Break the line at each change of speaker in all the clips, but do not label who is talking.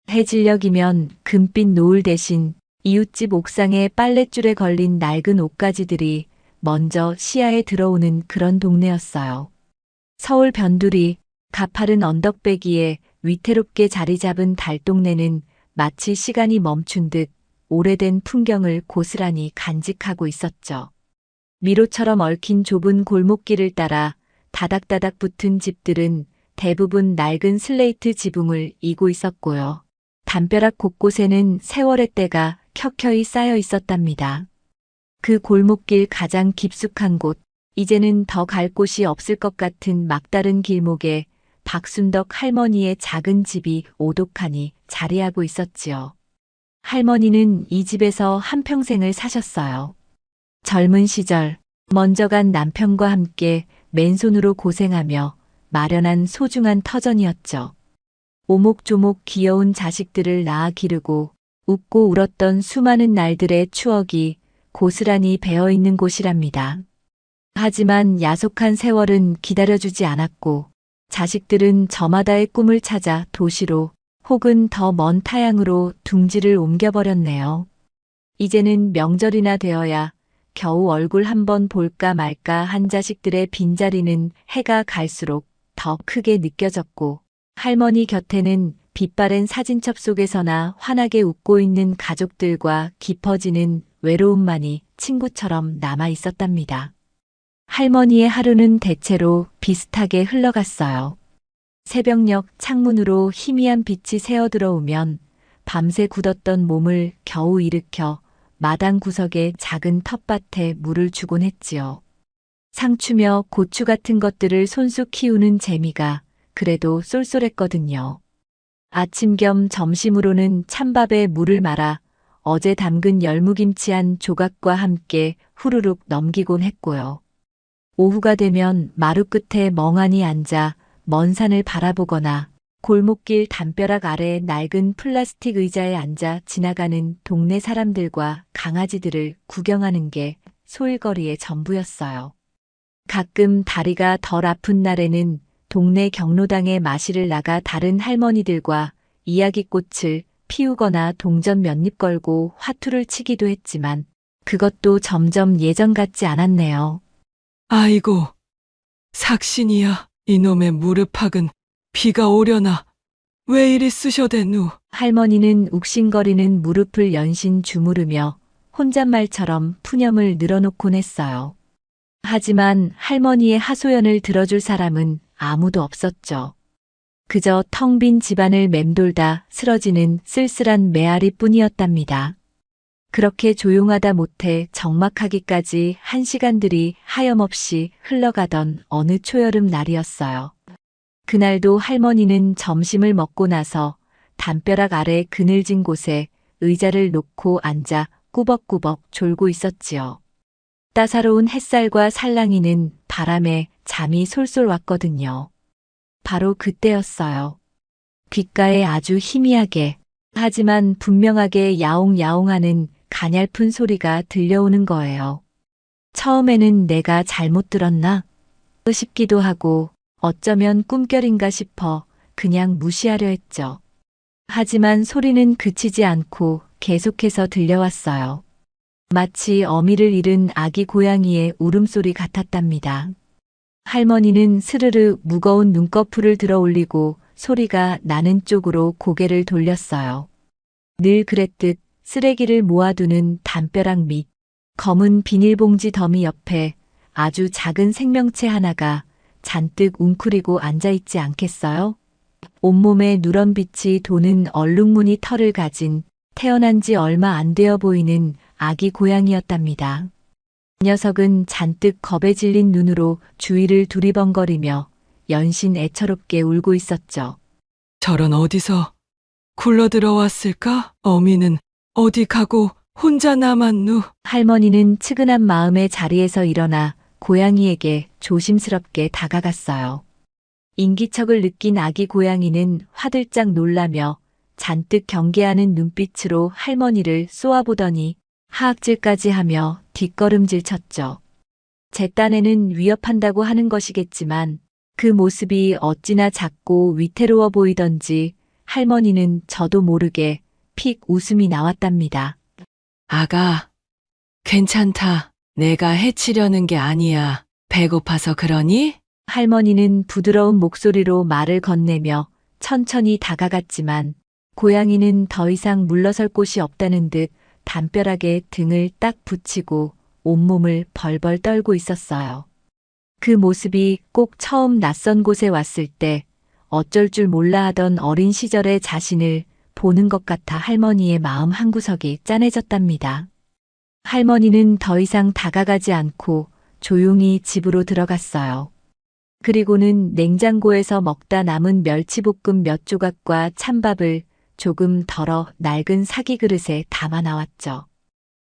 해질녘이면 금빛 노을 대신 이웃집 옥상에 빨랫줄에 걸린 낡은 옷가지들이 먼저 시야에 들어오는 그런 동네였어요. 서울 변두리, 가파른 언덕배기에 위태롭게 자리 잡은 달동네는 마치 시간이 멈춘 듯 오래된 풍경을 고스란히 간직하고 있었죠. 미로처럼 얽힌 좁은 골목길을 따라 다닥다닥 붙은 집들은 대부분 낡은 슬레이트 지붕을 이고 있었고요. 담벼락 곳곳에는 세월의 때가 켜켜이 쌓여 있었답니다. 그 골목길 가장 깊숙한 곳, 이제는 더 갈 곳이 없을 것 같은 막다른 길목에 박순덕 할머니의 작은 집이 오독하니 자리하고 있었지요. 할머니는 이 집에서 한평생을 사셨어요. 젊은 시절 먼저 간 남편과 함께 맨손으로 고생하며 마련한 소중한 터전이었죠. 오목조목 귀여운 자식들을 낳아 기르고 웃고 울었던 수많은 날들의 추억이 고스란히 배어있는 곳이랍니다. 하지만 야속한 세월은 기다려주지 않았고 자식들은 저마다의 꿈을 찾아 도시로 혹은 더 먼 타향으로 둥지를 옮겨버렸네요. 이제는 명절이나 되어야 겨우 얼굴 한번 볼까 말까 한 자식들의 빈자리는 해가 갈수록 더 크게 느껴졌고 할머니 곁에는 빛바랜 사진첩 속에서나 환하게 웃고 있는 가족들과 깊어지는 외로움만이 친구처럼 남아 있었답니다. 할머니의 하루는 대체로 비슷하게 흘러갔어요. 새벽녘 창문으로 희미한 빛이 새어 들어오면 밤새 굳었던 몸을 겨우 일으켜 마당 구석의 작은 텃밭에 물을 주곤 했지요. 상추며 고추 같은 것들을 손수 키우는 재미가 그래도 쏠쏠했거든요. 아침 겸 점심으로는 찬밥에 물을 말아 어제 담근 열무김치 한 조각과 함께 후루룩 넘기곤 했고요. 오후가 되면 마루 끝에 멍하니 앉아 먼 산을 바라보거나 골목길 담벼락 아래 낡은 플라스틱 의자에 앉아 지나가는 동네 사람들과 강아지들을 구경하는 게 소일거리의 전부였어요. 가끔 다리가 덜 아픈 날에는 동네 경로당에 마시를 나가 다른 할머니들과 이야기꽃을 피우거나 동전 몇 입 걸고 화투를 치기도 했지만 그것도 점점 예전 같지 않았네요.
아이고, 삭신이야. 이놈의 무릎팍은 비가 오려나. 왜 이리 쑤셔대누?
할머니는 욱신거리는 무릎을 연신 주무르며 혼잣말처럼 푸념을 늘어놓곤 했어요. 하지만 할머니의 하소연을 들어줄 사람은 아무도 없었죠. 그저 텅 빈 집안을 맴돌다 쓰러지는 쓸쓸한 메아리 뿐이었답니다. 그렇게 조용하다 못해 적막하기까지 한 시간들이 하염없이 흘러가던 어느 초여름 날이었어요. 그날도 할머니는 점심을 먹고 나서 담벼락 아래 그늘진 곳에 의자를 놓고 앉아 꾸벅꾸벅 졸고 있었지요. 따사로운 햇살과 살랑이는 바람에 잠이 솔솔 왔거든요. 바로 그때였어요. 귓가에 아주 희미하게, 하지만 분명하게 야옹야옹하는 가냘픈 소리가 들려오는 거예요. 처음에는 내가 잘못 들었나 싶기도 하고 어쩌면 꿈결인가 싶어 그냥 무시하려 했죠. 하지만 소리는 그치지 않고 계속해서 들려왔어요. 마치 어미를 잃은 아기 고양이의 울음소리 같았답니다. 할머니는 스르르 무거운 눈꺼풀을 들어 올리고 소리가 나는 쪽으로 고개를 돌렸어요. 늘 그랬듯 쓰레기를 모아두는 담벼락 밑 검은 비닐봉지 더미 옆에 아주 작은 생명체 하나가 잔뜩 웅크리고 앉아있지 않겠어요? 온몸에 누런 빛이 도는 얼룩무늬 털을 가진 태어난 지 얼마 안 되어 보이는 아기 고양이였답니다. 녀석은 잔뜩 겁에 질린 눈으로 주위를 두리번거리며 연신 애처롭게 울고 있었죠.
저런 어디서 굴러 들어왔을까? 어미는 어디 가고 혼자 남았누?
할머니는 측은한 마음의 자리에서 일어나 고양이에게 조심스럽게 다가갔어요. 인기척을 느낀 아기 고양이는 화들짝 놀라며 잔뜩 경계하는 눈빛으로 할머니를 쏘아보더니 하악질까지 하며 뒷걸음질 쳤죠. 제 딴에는 위협한다고 하는 것이겠지만 그 모습이 어찌나 작고 위태로워 보이던지 할머니는 저도 모르게 픽 웃음이 나왔답니다.
아가, 괜찮다. 내가 해치려는 게 아니야. 배고파서 그러니?
할머니는 부드러운 목소리로 말을 건네며 천천히 다가갔지만 고양이는 더 이상 물러설 곳이 없다는 듯 담벼락에 등을 딱 붙이고 온몸을 벌벌 떨고 있었어요. 그 모습이 꼭 처음 낯선 곳에 왔을 때 어쩔 줄 몰라 하던 어린 시절의 자신을 보는 것 같아 할머니의 마음 한구석이 짠해졌답니다. 할머니는 더 이상 다가가지 않고 조용히 집으로 들어갔어요. 그리고는 냉장고에서 먹다 남은 멸치볶음 몇 조각과 찬밥을 조금 덜어 낡은 사기 그릇에 담아 나왔죠.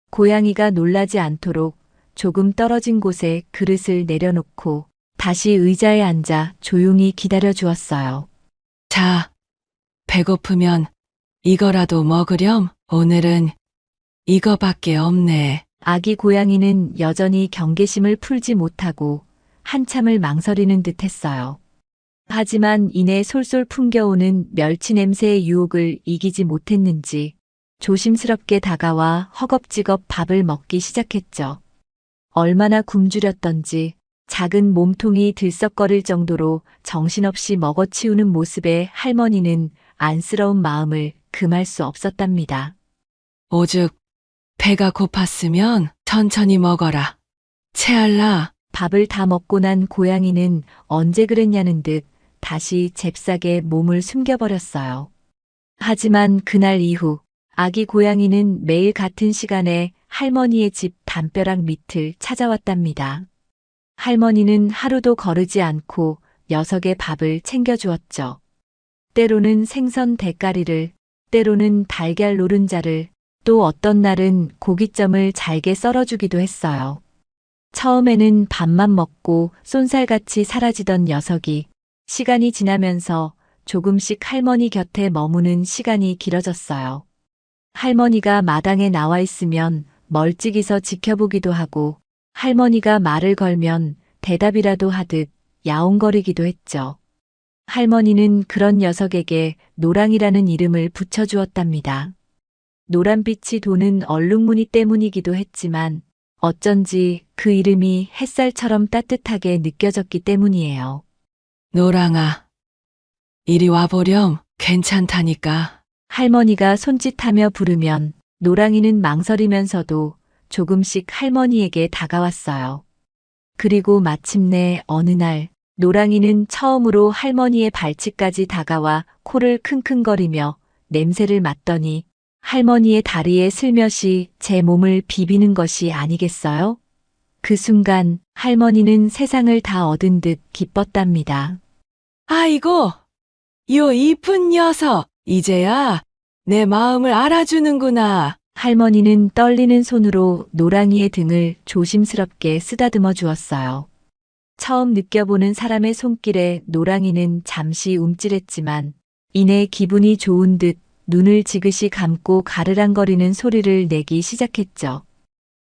고양이가 놀라지 않도록 조금 떨어진 곳에 그릇을 내려놓고 다시 의자에 앉아 조용히 기다려 주었어요.
자, 배고프면 이거라도 먹으렴. 오늘은 이거밖에 없네.
아기 고양이는 여전히 경계심을 풀지 못하고 한참을 망설이는 듯 했어요. 하지만 이내 솔솔 풍겨오는 멸치 냄새의 유혹을 이기지 못했는지 조심스럽게 다가와 허겁지겁 밥을 먹기 시작했죠. 얼마나 굶주렸던지 작은 몸통이 들썩거릴 정도로 정신없이 먹어치우는 모습에 할머니는 안쓰러운 마음을 금할 수 없었답니다.
오죽 배가 고팠으면 천천히 먹어라. 채알라.
밥을 다 먹고 난 고양이는 언제 그랬냐는 듯 다시 잽싸게 몸을 숨겨버렸어요. 하지만 그날 이후 아기 고양이는 매일 같은 시간에 할머니의 집 담벼락 밑을 찾아왔답니다. 할머니는 하루도 거르지 않고 녀석의 밥을 챙겨주었죠. 때로는 생선 대가리를, 때로는 달걀 노른자를, 또 어떤 날은 고깃점을 잘게 썰어주기도 했어요. 처음에는 밥만 먹고 쏜살같이 사라지던 녀석이 시간이 지나면서 조금씩 할머니 곁에 머무는 시간이 길어졌어요. 할머니가 마당에 나와 있으면 멀찍이서 지켜보기도 하고 할머니가 말을 걸면 대답이라도 하듯 야옹거리기도 했죠. 할머니는 그런 녀석에게 노랑이라는 이름을 붙여주었답니다. 노란빛이 도는 얼룩무늬 때문이기도 했지만 어쩐지 그 이름이 햇살처럼 따뜻하게 느껴졌기 때문이에요.
노랑아, 이리 와보렴. 괜찮다니까.
할머니가 손짓하며 부르면 노랑이는 망설이면서도 조금씩 할머니에게 다가왔어요. 그리고 마침내 어느 날 노랑이는 처음으로 할머니의 발치까지 다가와 코를 킁킁거리며 냄새를 맡더니 할머니의 다리에 슬며시 제 몸을 비비는 것이 아니겠어요? 그 순간 할머니는 세상을 다 얻은 듯 기뻤답니다.
아이고, 요 이쁜 녀석. 이제야 내 마음을 알아주는구나.
할머니는 떨리는 손으로 노랑이의 등을 조심스럽게 쓰다듬어 주었어요. 처음 느껴보는 사람의 손길에 노랑이는 잠시 움찔했지만 이내 기분이 좋은 듯 눈을 지그시 감고 가르랑거리는 소리를 내기 시작했죠.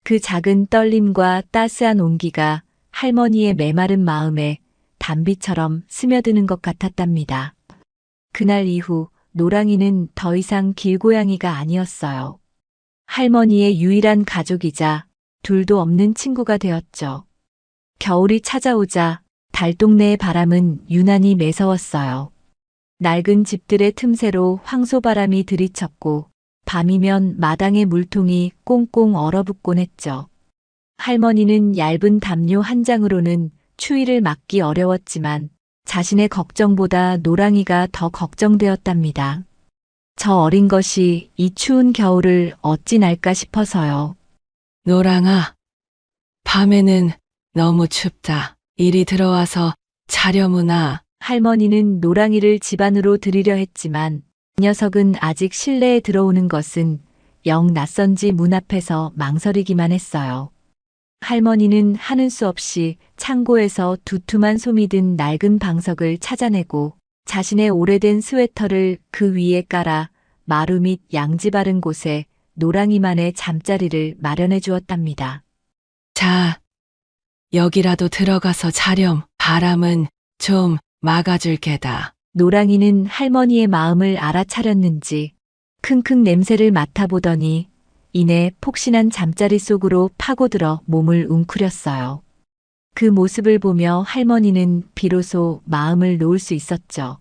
그 작은 떨림과 따스한 온기가 할머니의 메마른 마음에 단비처럼 스며드는 것 같았답니다. 그날 이후 노랑이는 더 이상 길고양이가 아니었어요. 할머니의 유일한 가족이자 둘도 없는 친구가 되었죠. 겨울이 찾아오자 달동네의 바람은 유난히 매서웠어요. 낡은 집들의 틈새로 황소바람이 들이쳤고 밤이면 마당의 물통이 꽁꽁 얼어붙곤 했죠. 할머니는 얇은 담요 한 장으로는 추위를 막기 어려웠지만 자신의 걱정보다 노랑이가 더 걱정되었답니다. 저 어린 것이 이 추운 겨울을 어찌 날까 싶어서요.
노랑아, 밤에는 너무 춥다. 이리 들어와서 자려무나.
할머니는 노랑이를 집 안으로 들이려 했지만 그 녀석은 아직 실내에 들어오는 것은 영 낯선지 문 앞에서 망설이기만 했어요. 할머니는 하는 수 없이 창고에서 두툼한 솜이 든 낡은 방석을 찾아내고 자신의 오래된 스웨터를 그 위에 깔아 마루 및 양지 바른 곳에 노랑이만의 잠자리를 마련해 주었답니다.
자, 여기라도 들어가서 자렴. 바람은 좀 막아줄 게다.
노랑이는 할머니의 마음을 알아차렸는지 킁킁 냄새를 맡아보더니 이내 폭신한 잠자리 속으로 파고들어 몸을 웅크렸어요. 그 모습을 보며 할머니는 비로소 마음을 놓을 수 있었죠.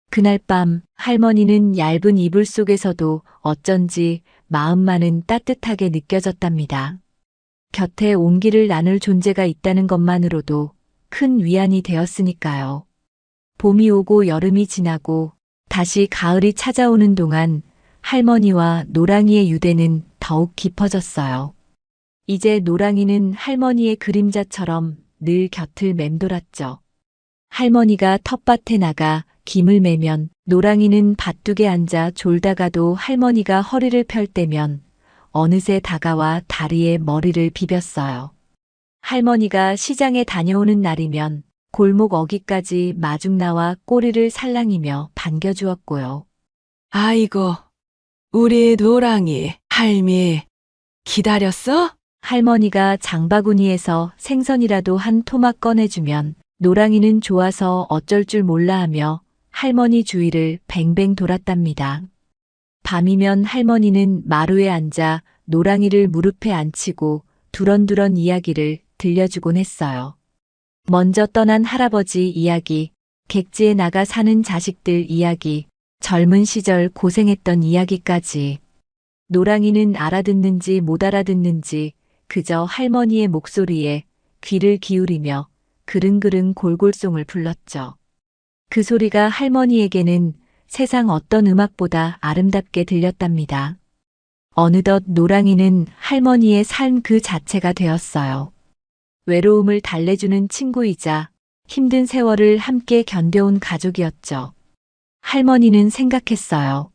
그날 밤 할머니는 얇은 이불 속에서도 어쩐지 마음만은 따뜻하게 느껴졌답니다. 곁에 온기를 나눌 존재가 있다는 것만으로도 큰 위안이 되었으니까요. 봄이 오고 여름이 지나고 다시 가을이 찾아오는 동안 할머니와 노랑이의 유대는 더욱 깊어졌어요. 이제 노랑이는 할머니의 그림자처럼 늘 곁을 맴돌았죠. 할머니가 텃밭에 나가 김을 매면 노랑이는 밭둑에 앉아 졸다가도 할머니가 허리를 펼 때면 어느새 다가와 다리에 머리를 비볐어요. 할머니가 시장에 다녀오는 날이면 골목 어귀까지 마중 나와 꼬리를 살랑이며 반겨주었고요.
아이고, 우리 노랑이, 할미, 기다렸어?
할머니가 장바구니에서 생선이라도 한 토막 꺼내주면 노랑이는 좋아서 어쩔 줄 몰라 하며 할머니 주위를 뱅뱅 돌았답니다. 밤이면 할머니는 마루에 앉아 노랑이를 무릎에 앉히고 두런두런 이야기를 들려주곤 했어요. 먼저 떠난 할아버지 이야기, 객지에 나가 사는 자식들 이야기, 젊은 시절 고생했던 이야기까지. 노랑이는 알아듣는지 못 알아듣는지 그저 할머니의 목소리에 귀를 기울이며 그릉그릉 골골송을 불렀죠. 그 소리가 할머니에게는 세상 어떤 음악보다 아름답게 들렸답니다. 어느덧 노랑이는 할머니의 삶 그 자체가 되었어요. 외로움을 달래주는 친구이자 힘든 세월을 함께 견뎌온 가족이었죠. 할머니는 생각했어요.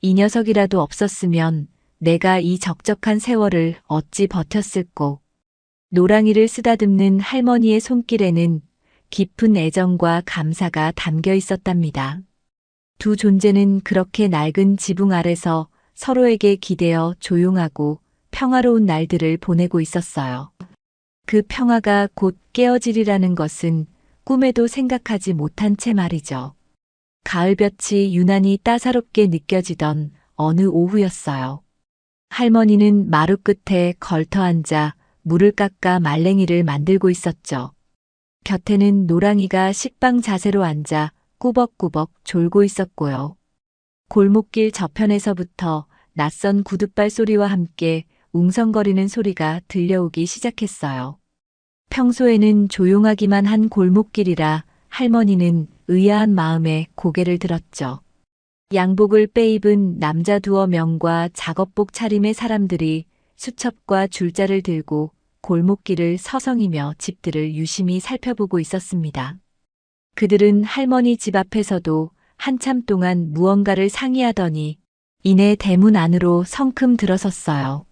이 녀석이라도 없었으면 내가 이 적적한 세월을 어찌 버텼을꼬. 노랑이를 쓰다듬는 할머니의 손길에는 깊은 애정과 감사가 담겨 있었답니다. 두 존재는 그렇게 낡은 지붕 아래서 서로에게 기대어 조용하고 평화로운 날들을 보내고 있었어요. 그 평화가 곧 깨어지리라는 것은 꿈에도 생각하지 못한 채 말이죠. 가을볕이 유난히 따사롭게 느껴지던 어느 오후였어요. 할머니는 마루 끝에 걸터 앉아 물을 깎아 말랭이를 만들고 있었죠. 곁에는 노랑이가 식빵 자세로 앉아 꾸벅꾸벅 졸고 있었고요. 골목길 저편에서부터 낯선 구둣발 소리와 함께 웅성거리는 소리가 들려오기 시작했어요. 평소에는 조용하기만 한 골목길이라 할머니는 의아한 마음에 고개를 들었죠. 양복을 빼입은 남자 두어 명과 작업복 차림의 사람들이 수첩과 줄자를 들고 골목길을 서성이며 집들을 유심히 살펴보고 있었습니다. 그들은 할머니 집 앞에서도 한참 동안 무언가를 상의하더니 이내 대문 안으로 성큼 들어섰어요.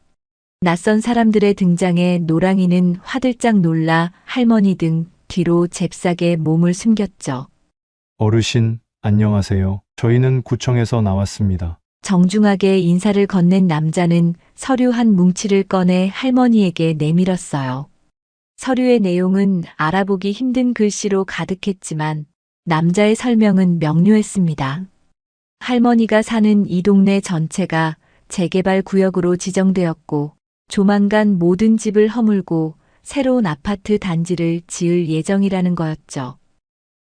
낯선 사람들의 등장에 노랑이는 화들짝 놀라 할머니 등 뒤로 잽싸게 몸을 숨겼죠.
어르신, 안녕하세요. 저희는 구청에서 나왔습니다.
정중하게 인사를 건넨 남자는 서류 한 뭉치를 꺼내 할머니에게 내밀었어요. 서류의 내용은 알아보기 힘든 글씨로 가득했지만 남자의 설명은 명료했습니다. 할머니가 사는 이 동네 전체가 재개발 구역으로 지정되었고 조만간 모든 집을 허물고 새로운 아파트 단지를 지을 예정이라는 거였죠.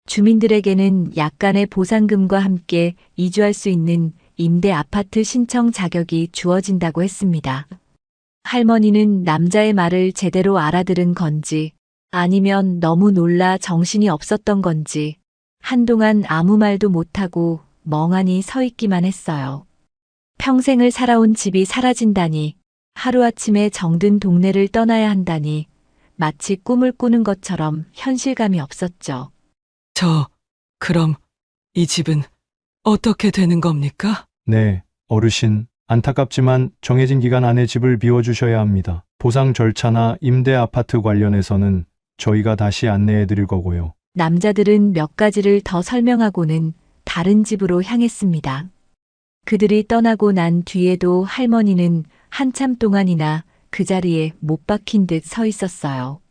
주민들에게는 약간의 보상금과 함께 이주할 수 있는 임대 아파트 신청 자격이 주어진다고 했습니다. 할머니는 남자의 말을 제대로 알아들은 건지 아니면 너무 놀라 정신이 없었던 건지 한동안 아무 말도 못하고 멍하니 서 있기만 했어요. 평생을 살아온 집이 사라진다니, 하루아침에 정든 동네를 떠나야 한다니 마치 꿈을 꾸는 것처럼 현실감이 없었죠.
그럼 이 집은 어떻게 되는 겁니까?
네, 어르신. 안타깝지만 정해진 기간 안에 집을 비워주셔야 합니다. 보상 절차나 임대 아파트 관련해서는 저희가 다시 안내해 드릴 거고요.
남자들은 몇 가지를 더 설명하고는 다른 집으로 향했습니다. 그들이 떠나고 난 뒤에도 할머니는 한참 동안이나 그 자리에 못 박힌 듯 서 있었어요.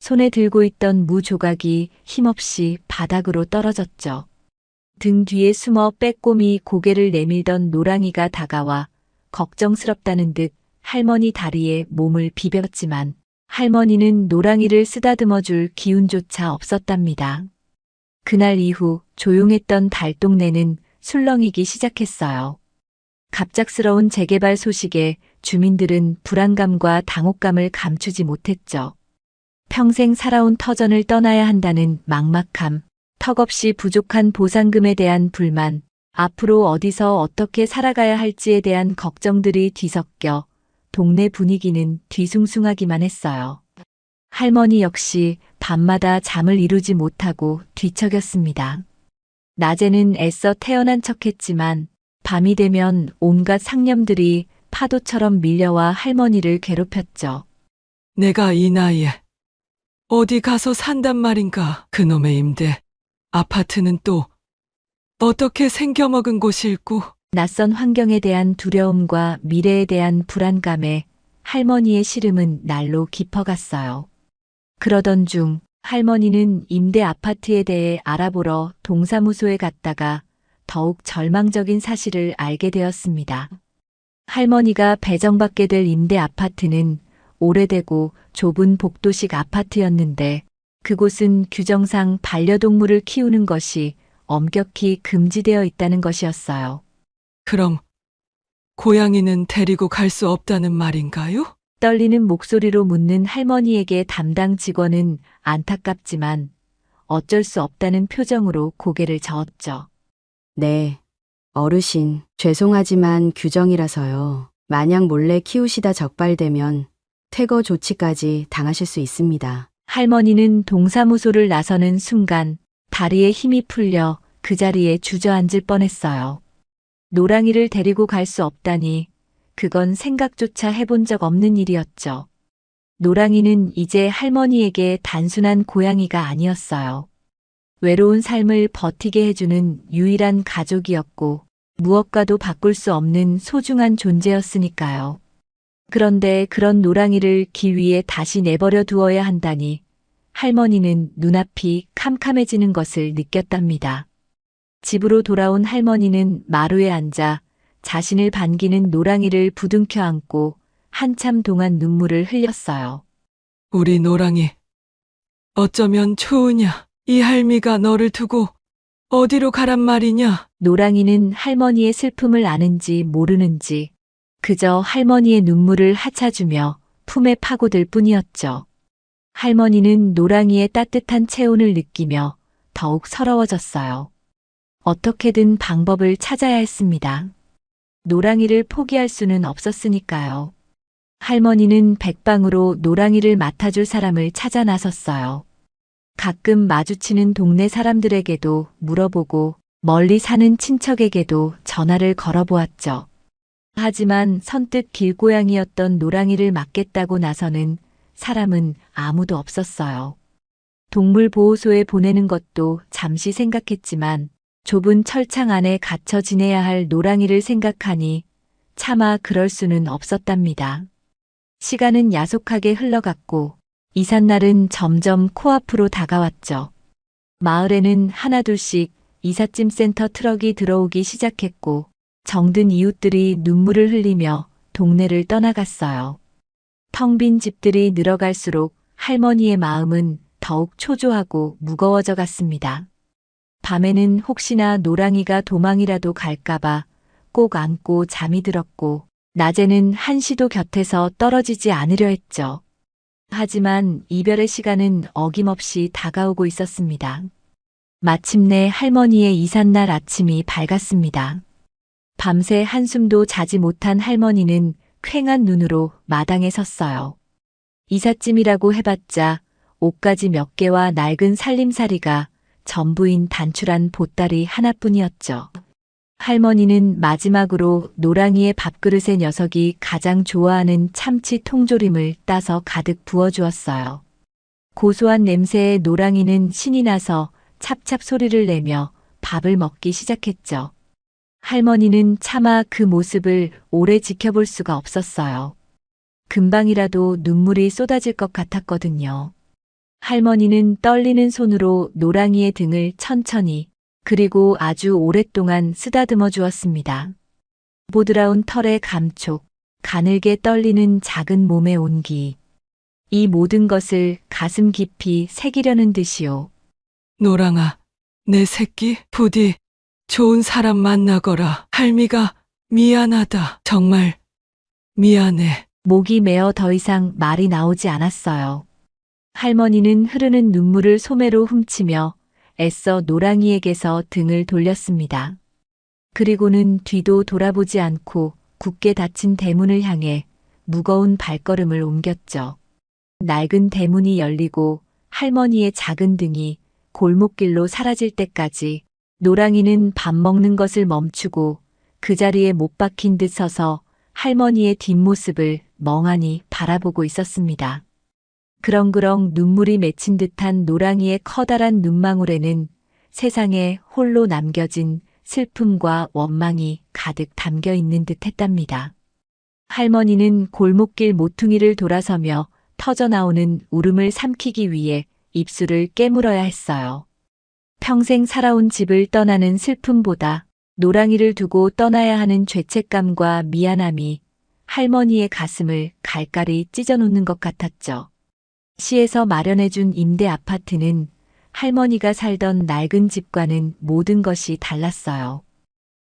손에 들고 있던 무 조각이 힘없이 바닥으로 떨어졌죠. 등 뒤에 숨어 빼꼼히 고개를 내밀던 노랑이가 다가와 걱정스럽다는 듯 할머니 다리에 몸을 비볐지만 할머니는 노랑이를 쓰다듬어 줄 기운조차 없었답니다. 그날 이후 조용했던 달동네는 술렁이기 시작했어요. 갑작스러운 재개발 소식에 주민들은 불안감과 당혹감을 감추지 못했죠. 평생 살아온 터전을 떠나야 한다는 막막함, 턱없이 부족한 보상금에 대한 불만, 앞으로 어디서 어떻게 살아가야 할지에 대한 걱정들이 뒤섞여 동네 분위기는 뒤숭숭하기만 했어요. 할머니 역시 밤마다 잠을 이루지 못하고 뒤척였습니다. 낮에는 애써 태어난 척했지만 밤이 되면 온갖 상념들이 파도처럼 밀려와 할머니를 괴롭혔죠.
내가 이 나이에 어디 가서 산단 말인가. 그놈의 임대 아파트는 또 어떻게 생겨먹은 곳일꼬.
낯선 환경에 대한 두려움과 미래에 대한 불안감에 할머니의 시름은 날로 깊어갔어요. 그러던 중 할머니는 임대 아파트에 대해 알아보러 동사무소에 갔다가 더욱 절망적인 사실을 알게 되었습니다. 할머니가 배정받게 될 임대 아파트는 오래되고 좁은 복도식 아파트였는데 그곳은 규정상 반려동물을 키우는 것이 엄격히 금지되어 있다는 것이었어요.
그럼 고양이는 데리고 갈 수 없다는 말인가요?
떨리는 목소리로 묻는 할머니에게 담당 직원은 안타깝지만 어쩔 수 없다는 표정으로 고개를 저었죠.
네, 어르신, 죄송하지만 규정이라서요. 만약 몰래 키우시다 적발되면 퇴거 조치까지 당하실 수 있습니다.
할머니는 동사무소를 나서는 순간 다리에 힘이 풀려 그 자리에 주저앉을 뻔했어요. 노랑이를 데리고 갈 수 없다니 그건 생각조차 해본 적 없는 일이었죠. 노랑이는 이제 할머니에게 단순한 고양이가 아니었어요. 외로운 삶을 버티게 해주는 유일한 가족이었고 무엇과도 바꿀 수 없는 소중한 존재였으니까요. 그런데 그런 노랑이를 길 위에 다시 내버려 두어야 한다니 할머니는 눈앞이 캄캄해지는 것을 느꼈답니다. 집으로 돌아온 할머니는 마루에 앉아 자신을 반기는 노랑이를 부둥켜 안고 한참 동안 눈물을 흘렸어요.
우리 노랑이 어쩌면 좋으냐? 이 할미가 너를 두고 어디로 가란 말이냐?
노랑이는 할머니의 슬픔을 아는지 모르는지 그저 할머니의 눈물을 하차주며 품에 파고들 뿐이었죠. 할머니는 노랑이의 따뜻한 체온을 느끼며 더욱 서러워졌어요. 어떻게든 방법을 찾아야 했습니다. 노랑이를 포기할 수는 없었으니까요. 할머니는 백방으로 노랑이를 맡아줄 사람을 찾아 나섰어요. 가끔 마주치는 동네 사람들에게도 물어보고 멀리 사는 친척에게도 전화를 걸어보았죠. 하지만 선뜻 길고양이였던 노랑이를 맡겠다고 나서는 사람은 아무도 없었어요. 동물보호소에 보내는 것도 잠시 생각했지만 좁은 철창 안에 갇혀 지내야 할 노랑이를 생각하니 차마 그럴 수는 없었답니다. 시간은 야속하게 흘러갔고 이삿날은 점점 코앞으로 다가왔죠. 마을에는 하나둘씩 이삿짐 센터 트럭이 들어오기 시작했고 정든 이웃들이 눈물을 흘리며 동네를 떠나갔어요. 텅 빈 집들이 늘어갈수록 할머니의 마음은 더욱 초조하고 무거워져 갔습니다. 밤에는 혹시나 노랑이가 도망이라도 갈까봐 꼭 안고 잠이 들었고 낮에는 한시도 곁에서 떨어지지 않으려 했죠. 하지만 이별의 시간은 어김없이 다가오고 있었습니다. 마침내 할머니의 이삿날 아침이 밝았습니다. 밤새 한숨도 자지 못한 할머니는 퀭한 눈으로 마당에 섰어요. 이삿짐이라고 해봤자 옷가지 몇 개와 낡은 살림살이가 전부인 단출한 보따리 하나뿐이었죠. 할머니는 마지막으로 노랑이의 밥그릇에 녀석이 가장 좋아하는 참치 통조림을 따서 가득 부어주었어요. 고소한 냄새에 노랑이는 신이 나서 찹찹 소리를 내며 밥을 먹기 시작했죠. 할머니는 차마 그 모습을 오래 지켜볼 수가 없었어요. 금방이라도 눈물이 쏟아질 것 같았거든요. 할머니는 떨리는 손으로 노랑이의 등을 천천히 그리고 아주 오랫동안 쓰다듬어 주었습니다. 보드라운 털의 감촉, 가늘게 떨리는 작은 몸의 온기. 이 모든 것을 가슴 깊이 새기려는 듯이요.
노랑아, 내 새끼, 부디 좋은 사람 만나거라. 할미가 미안하다. 정말 미안해.
목이 메어 더 이상 말이 나오지 않았어요. 할머니는 흐르는 눈물을 소매로 훔치며 애써 노랑이에게서 등을 돌렸습니다. 그리고는 뒤도 돌아보지 않고 굳게 닫힌 대문을 향해 무거운 발걸음을 옮겼죠. 낡은 대문이 열리고 할머니의 작은 등이 골목길로 사라질 때까지 노랑이는 밥 먹는 것을 멈추고 그 자리에 못 박힌 듯 서서 할머니의 뒷모습을 멍하니 바라보고 있었습니다. 그렁그렁 눈물이 맺힌 듯한 노랑이의 커다란 눈망울에는 세상에 홀로 남겨진 슬픔과 원망이 가득 담겨 있는 듯 했답니다. 할머니는 골목길 모퉁이를 돌아서며 터져나오는 울음을 삼키기 위해 입술을 깨물어야 했어요. 평생 살아온 집을 떠나는 슬픔보다 노랑이를 두고 떠나야 하는 죄책감과 미안함이 할머니의 가슴을 갈갈이 찢어놓는 것 같았죠. 시에서 마련해준 임대 아파트는 할머니가 살던 낡은 집과는 모든 것이 달랐어요.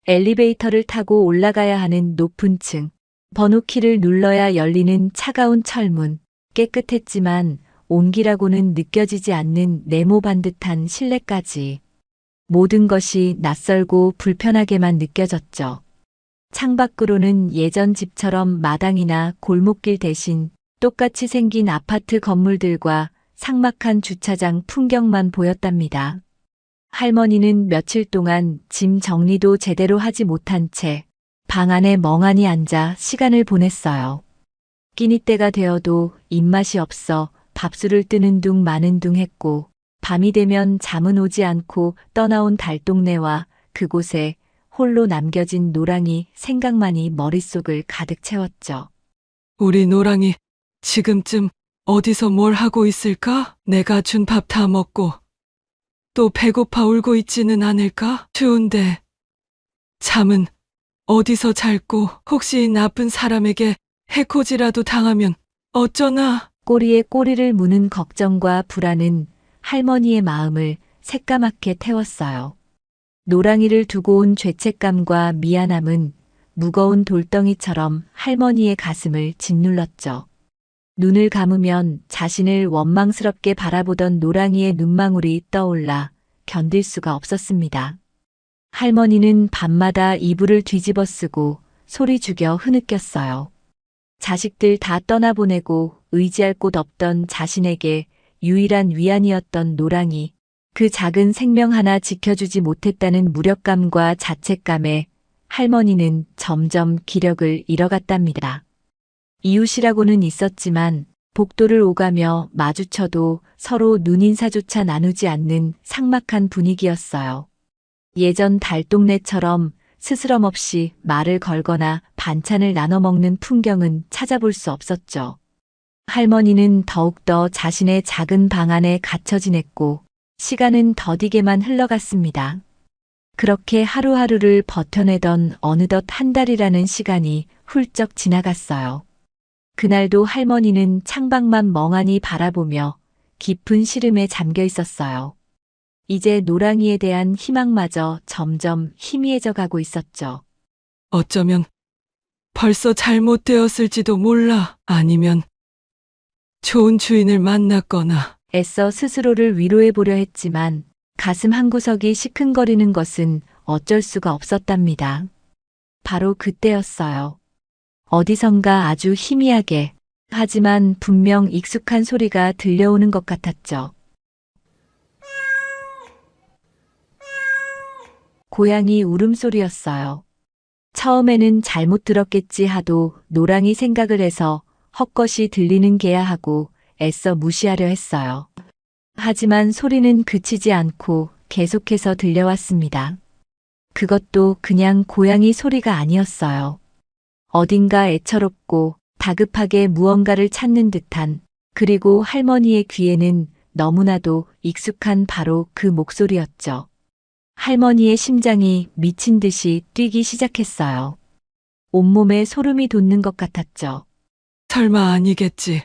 엘리베이터를 타고 올라가야 하는 높은 층, 번호키를 눌러야 열리는 차가운 철문, 깨끗했지만 온기라고는 느껴지지 않는 네모 반듯한 실내까지 모든 것이 낯설고 불편하게만 느껴졌죠. 창밖으로는 예전 집처럼 마당이나 골목길 대신 똑같이 생긴 아파트 건물들과 삭막한 주차장 풍경만 보였답니다. 할머니는 며칠 동안 짐 정리도 제대로 하지 못한 채 방 안에 멍하니 앉아 시간을 보냈어요. 끼니 때가 되어도 입맛이 없어 밥술을 뜨는 둥 마는 둥 했고 밤이 되면 잠은 오지 않고 떠나온 달동네와 그곳에 홀로 남겨진 노랑이 생각만이 머릿속을 가득 채웠죠.
우리 노랑이 지금쯤 어디서 뭘 하고 있을까? 내가 준 밥 다 먹고 또 배고파 울고 있지는 않을까? 추운데 잠은 어디서 잘고 혹시 나쁜 사람에게 해코지라도 당하면 어쩌나?
꼬리에 꼬리를 무는 걱정과 불안은 할머니의 마음을 새까맣게 태웠어요. 노랑이를 두고 온 죄책감과 미안함은 무거운 돌덩이처럼 할머니의 가슴을 짓눌렀죠. 눈을 감으면 자신을 원망스럽게 바라보던 노랑이의 눈망울이 떠올라 견딜 수가 없었습니다. 할머니는 밤마다 이불을 뒤집어 쓰고 소리 죽여 흐느꼈어요. 자식들 다 떠나보내고 의지할 곳 없던 자신에게 유일한 위안이었던 노랑이 그 작은 생명 하나 지켜주지 못했다는 무력감과 자책감에 할머니는 점점 기력을 잃어갔답니다. 이웃이라고는 있었지만 복도를 오가며 마주쳐도 서로 눈인사조차 나누지 않는 삭막한 분위기였어요. 예전 달동네처럼 스스럼 없이 말을 걸거나 반찬을 나눠 먹는 풍경은 찾아볼 수 없었죠. 할머니는 더욱더 자신의 작은 방 안에 갇혀 지냈고 시간은 더디게만 흘러갔습니다. 그렇게 하루하루를 버텨내던 어느덧 한 달이라는 시간이 훌쩍 지나갔어요. 그날도 할머니는 창밖만 멍하니 바라보며 깊은 시름에 잠겨 있었어요. 이제 노랑이에 대한 희망마저 점점 희미해져 가고 있었죠.
어쩌면 벌써 잘못되었을지도 몰라. 아니면 좋은 주인을 만났거나.
애써 스스로를 위로해 보려 했지만 가슴 한구석이 시큰거리는 것은 어쩔 수가 없었답니다. 바로 그때였어요. 어디선가 아주 희미하게, 하지만 분명 익숙한 소리가 들려오는 것 같았죠. 고양이 울음소리였어요. 처음에는 잘못 들었겠지 하도 노랑이 생각을 해서 헛것이 들리는 게야 하고 애써 무시하려 했어요. 하지만 소리는 그치지 않고 계속해서 들려왔습니다. 그것도 그냥 고양이 소리가 아니었어요. 어딘가 애처롭고 다급하게 무언가를 찾는 듯한, 그리고 할머니의 귀에는 너무나도 익숙한 바로 그 목소리였죠. 할머니의 심장이 미친 듯이 뛰기 시작했어요. 온몸에 소름이 돋는 것 같았죠.
설마 아니겠지.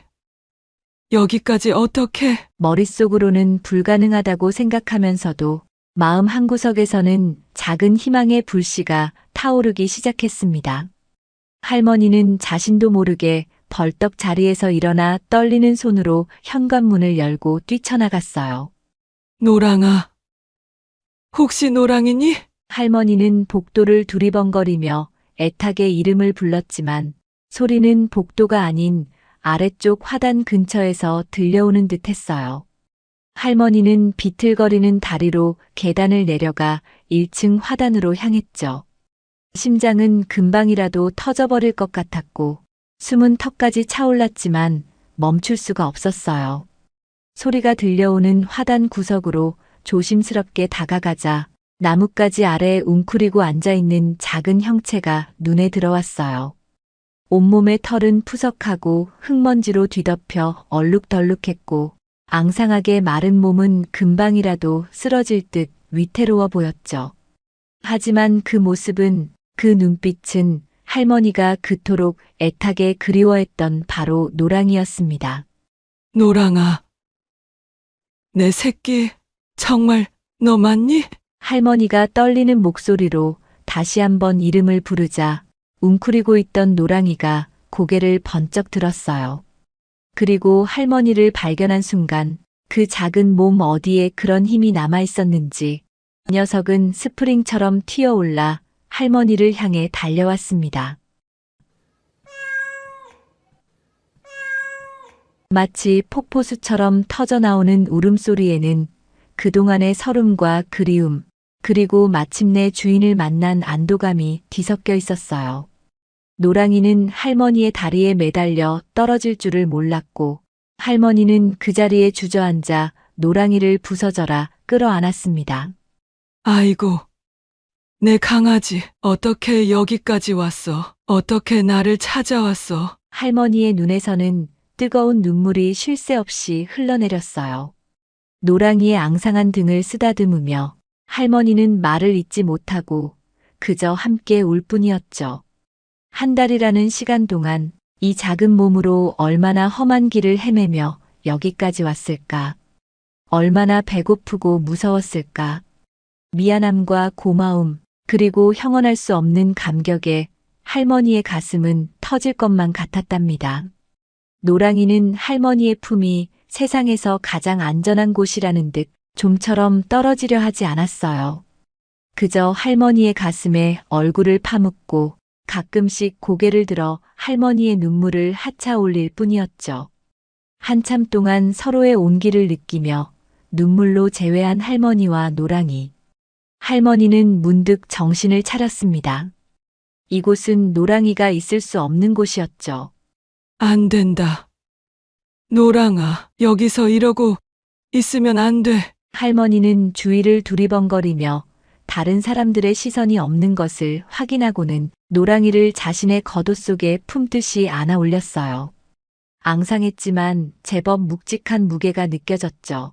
여기까지 어떻게?
머릿속으로는 불가능하다고 생각하면서도 마음 한구석에서는 작은 희망의 불씨가 타오르기 시작했습니다. 할머니는 자신도 모르게 벌떡 자리에서 일어나 떨리는 손으로 현관문을 열고 뛰쳐나갔어요.
노랑아. 혹시 노랑이니?
할머니는 복도를 두리번거리며 애타게 이름을 불렀지만 소리는 복도가 아닌 아래쪽 화단 근처에서 들려오는 듯 했어요. 할머니는 비틀거리는 다리로 계단을 내려가 1층 화단으로 향했죠. 심장은 금방이라도 터져버릴 것 같았고 숨은 턱까지 차올랐지만 멈출 수가 없었어요. 소리가 들려오는 화단 구석으로 조심스럽게 다가가자 나뭇가지 아래 웅크리고 앉아있는 작은 형체가 눈에 들어왔어요. 온몸의 털은 푸석하고 흙먼지로 뒤덮여 얼룩덜룩했고 앙상하게 마른 몸은 금방이라도 쓰러질 듯 위태로워 보였죠. 하지만 그 모습은, 그 눈빛은 할머니가 그토록 애타게 그리워했던 바로 노랑이었습니다.
노랑아. 내 새끼, 정말 너 맞니?
할머니가 떨리는 목소리로 다시 한번 이름을 부르자 웅크리고 있던 노랑이가 고개를 번쩍 들었어요. 그리고 할머니를 발견한 순간 그 작은 몸 어디에 그런 힘이 남아 있었는지 녀석은 스프링처럼 튀어올라 할머니를 향해 달려왔습니다. 마치 폭포수처럼 터져나오는 울음소리에는 그동안의 서름과 그리움, 그리고 마침내 주인을 만난 안도감이 뒤섞여 있었어요. 노랑이는 할머니의 다리에 매달려 떨어질 줄을 몰랐고 할머니는 그 자리에 주저앉아 노랑이를 부서져라 끌어안았습니다.
아이고. 내 강아지, 어떻게 여기까지 왔어? 어떻게 나를 찾아왔어?
할머니의 눈에서는 뜨거운 눈물이 쉴 새 없이 흘러내렸어요. 노랑이의 앙상한 등을 쓰다듬으며 할머니는 말을 잇지 못하고 그저 함께 울 뿐이었죠. 한 달이라는 시간 동안 이 작은 몸으로 얼마나 험한 길을 헤매며 여기까지 왔을까? 얼마나 배고프고 무서웠을까? 미안함과 고마움, 그리고 형언할 수 없는 감격에 할머니의 가슴은 터질 것만 같았답니다. 노랑이는 할머니의 품이 세상에서 가장 안전한 곳이라는 듯 좀처럼 떨어지려 하지 않았어요. 그저 할머니의 가슴에 얼굴을 파묻고 가끔씩 고개를 들어 할머니의 눈물을 하차 올릴 뿐이었죠. 한참 동안 서로의 온기를 느끼며 눈물로 재회한 할머니와 노랑이. 할머니는 문득 정신을 차렸습니다. 이곳은 노랑이가 있을 수 없는 곳이었죠.
안 된다. 노랑아, 여기서 이러고 있으면 안 돼.
할머니는 주위를 두리번거리며 다른 사람들의 시선이 없는 것을 확인하고는 노랑이를 자신의 겉옷 속에 품듯이 안아 올렸어요. 앙상했지만 제법 묵직한 무게가 느껴졌죠.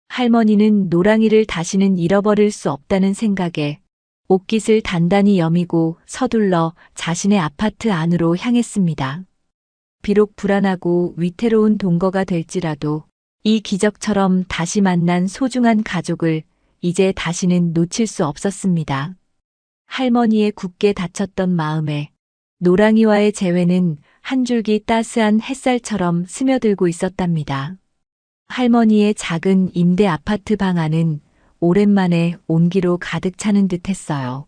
할머니는 노랑이를 다시는 잃어버릴 수 없다는 생각에 옷깃을 단단히 여미고 서둘러 자신의 아파트 안으로 향했습니다. 비록 불안하고 위태로운 동거가 될지라도 이 기적처럼 다시 만난 소중한 가족을 이제 다시는 놓칠 수 없었습니다. 할머니의 굳게 닫혔던 마음에 노랑이와의 재회는 한 줄기 따스한 햇살처럼 스며들고 있었답니다. 할머니의 작은 임대 아파트 방 안은 오랜만에 온기로 가득 차는 듯 했어요.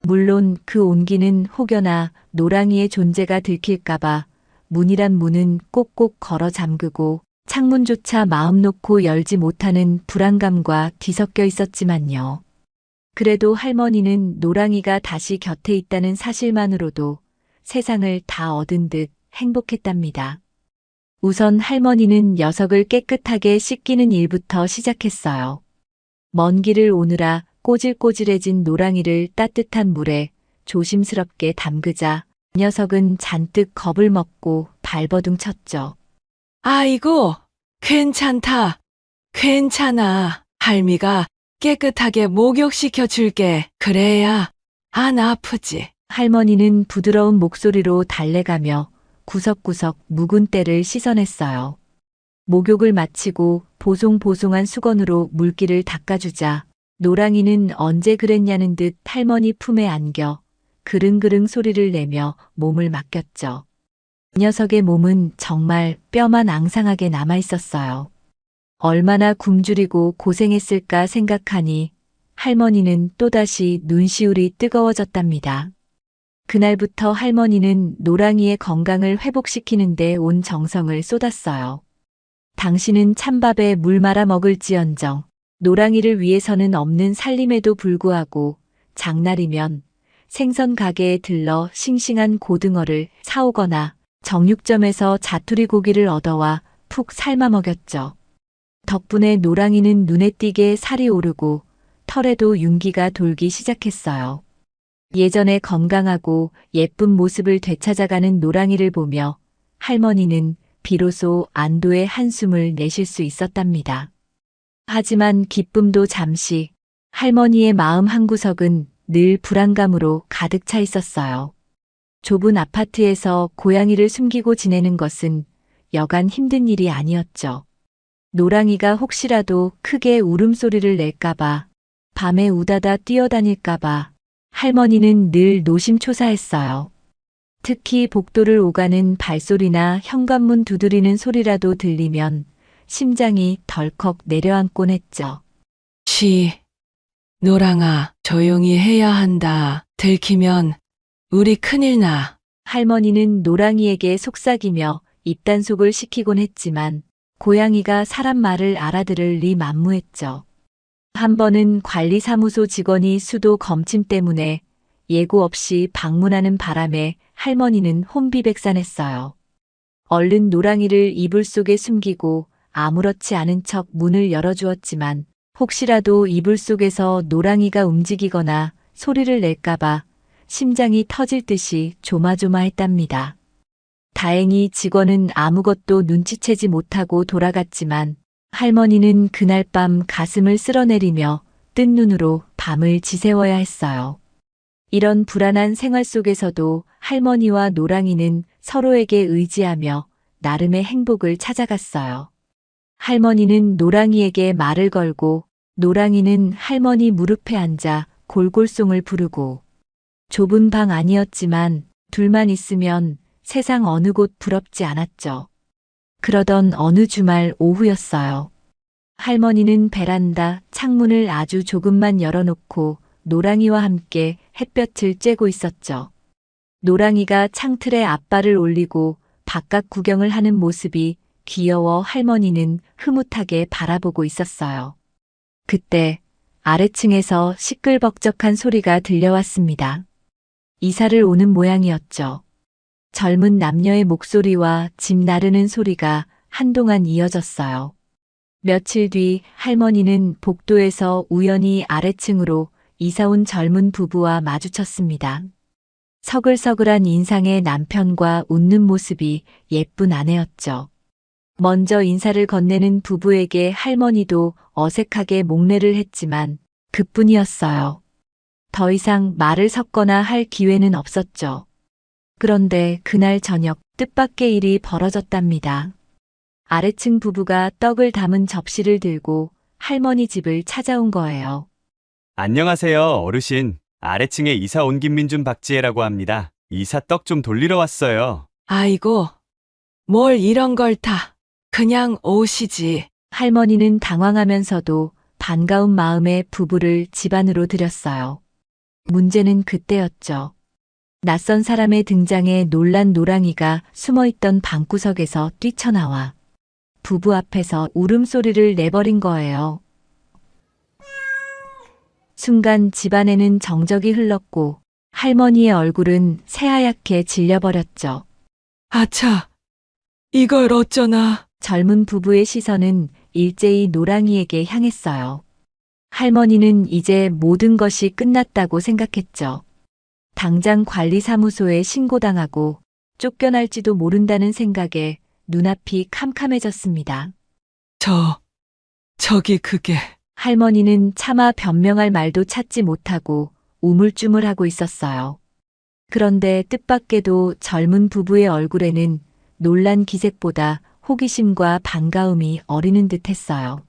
물론 그 온기는 혹여나 노랑이의 존재가 들킬까봐 문이란 문은 꼭꼭 걸어 잠그고 창문조차 마음 놓고 열지 못하는 불안감과 뒤섞여 있었지만요. 그래도 할머니는 노랑이가 다시 곁에 있다는 사실만으로도 세상을 다 얻은 듯 행복했답니다. 우선 할머니는 녀석을 깨끗하게 씻기는 일부터 시작했어요. 먼 길을 오느라 꼬질꼬질해진 노랑이를 따뜻한 물에 조심스럽게 담그자 녀석은 잔뜩 겁을 먹고 발버둥 쳤죠.
아이고, 괜찮다. 괜찮아. 할미가 깨끗하게 목욕시켜 줄게. 그래야 안 아프지.
할머니는 부드러운 목소리로 달래가며 구석구석 묵은 때를 씻어냈어요. 목욕을 마치고 보송보송한 수건으로 물기를 닦아주자 노랑이는 언제 그랬냐는 듯 할머니 품에 안겨 그릉그릉 소리를 내며 몸을 맡겼죠. 이 녀석의 몸은 정말 뼈만 앙상하게 남아 있었어요. 얼마나 굶주리고 고생했을까 생각하니 할머니는 또다시 눈시울이 뜨거워졌답니다. 그날부터 할머니는 노랑이의 건강을 회복시키는데 온 정성을 쏟았어요. 당신은 찬밥에 물 말아 먹을지언정 노랑이를 위해서는 없는 살림에도 불구하고 장날이면 생선 가게에 들러 싱싱한 고등어를 사오거나 정육점에서 자투리 고기를 얻어와 푹 삶아 먹였죠. 덕분에 노랑이는 눈에 띄게 살이 오르고 털에도 윤기가 돌기 시작했어요. 예전에 건강하고 예쁜 모습을 되찾아가는 노랑이를 보며 할머니는 비로소 안도의 한숨을 내쉴 수 있었답니다. 하지만 기쁨도 잠시, 할머니의 마음 한구석은 늘 불안감으로 가득 차 있었어요. 좁은 아파트에서 고양이를 숨기고 지내는 것은 여간 힘든 일이 아니었죠. 노랑이가 혹시라도 크게 울음소리를 낼까봐, 밤에 우다다 뛰어다닐까봐 할머니는 늘 노심초사했어요. 특히 복도를 오가는 발소리나 현관문 두드리는 소리라도 들리면 심장이 덜컥 내려앉곤 했죠.
노랑아, 조용히 해야 한다. 들키면 우리 큰일 나.
할머니는 노랑이에게 속삭이며 입단속을 시키곤 했지만 고양이가 사람 말을 알아들을 리 만무했죠. 한 번은 관리사무소 직원이 수도 검침 때문에 예고 없이 방문하는 바람에 할머니는 혼비백산했어요. 얼른 노랑이를 이불 속에 숨기고 아무렇지 않은 척 문을 열어주었지만 혹시라도 이불 속에서 노랑이가 움직이거나 소리를 낼까봐 심장이 터질 듯이 조마조마했답니다. 다행히 직원은 아무것도 눈치채지 못하고 돌아갔지만 할머니는 그날 밤 가슴을 쓸어내리며 뜬 눈으로 밤을 지새워야 했어요. 이런 불안한 생활 속에서도 할머니와 노랑이는 서로에게 의지하며 나름의 행복을 찾아갔어요. 할머니는 노랑이에게 말을 걸고 노랑이는 할머니 무릎에 앉아 골골송을 부르고 좁은 방 아니었지만 둘만 있으면 세상 어느 곳 부럽지 않았죠. 그러던 어느 주말 오후였어요. 할머니는 베란다 창문을 아주 조금만 열어놓고 노랑이와 함께 햇볕을 쬐고 있었죠. 노랑이가 창틀에 앞발을 올리고 바깥 구경을 하는 모습이 귀여워 할머니는 흐뭇하게 바라보고 있었어요. 그때 아래층에서 시끌벅적한 소리가 들려왔습니다. 이사를 오는 모양이었죠. 젊은 남녀의 목소리와 집 나르는 소리가 한동안 이어졌어요. 며칠 뒤 할머니는 복도에서 우연히 아래층으로 이사온 젊은 부부와 마주쳤습니다. 서글서글한 인상의 남편과 웃는 모습이 예쁜 아내였죠. 먼저 인사를 건네는 부부에게 할머니도 어색하게 목례를 했지만 그뿐이었어요. 더 이상 말을 섞거나 할 기회는 없었죠. 그런데 그날 저녁 뜻밖의 일이 벌어졌답니다. 아래층 부부가 떡을 담은 접시를 들고 할머니 집을 찾아온 거예요.
안녕하세요, 어르신. 아래층에 이사 온 김민준 박지혜라고 합니다. 이사 떡 좀 돌리러 왔어요.
아이고, 뭘 이런 걸 다. 그냥 오시지.
할머니는 당황하면서도 반가운 마음에 부부를 집 안으로 들였어요. 문제는 그때였죠. 낯선 사람의 등장에 놀란 노랑이가 숨어있던 방구석에서 뛰쳐나와 부부 앞에서 울음소리를 내버린 거예요. 순간 집안에는 정적이 흘렀고 할머니의 얼굴은 새하얗게 질려버렸죠.
아차, 이걸 어쩌나.
젊은 부부의 시선은 일제히 노랑이에게 향했어요. 할머니는 이제 모든 것이 끝났다고 생각했죠. 당장 관리사무소에 신고당하고 쫓겨날지도 모른다는 생각에 눈앞이 캄캄해졌습니다.
저기 그게.
할머니는 차마 변명할 말도 찾지 못하고 우물쭈물하고 있었어요. 그런데 뜻밖에도 젊은 부부의 얼굴에는 놀란 기색보다 호기심과 반가움이 어리는 듯 했어요.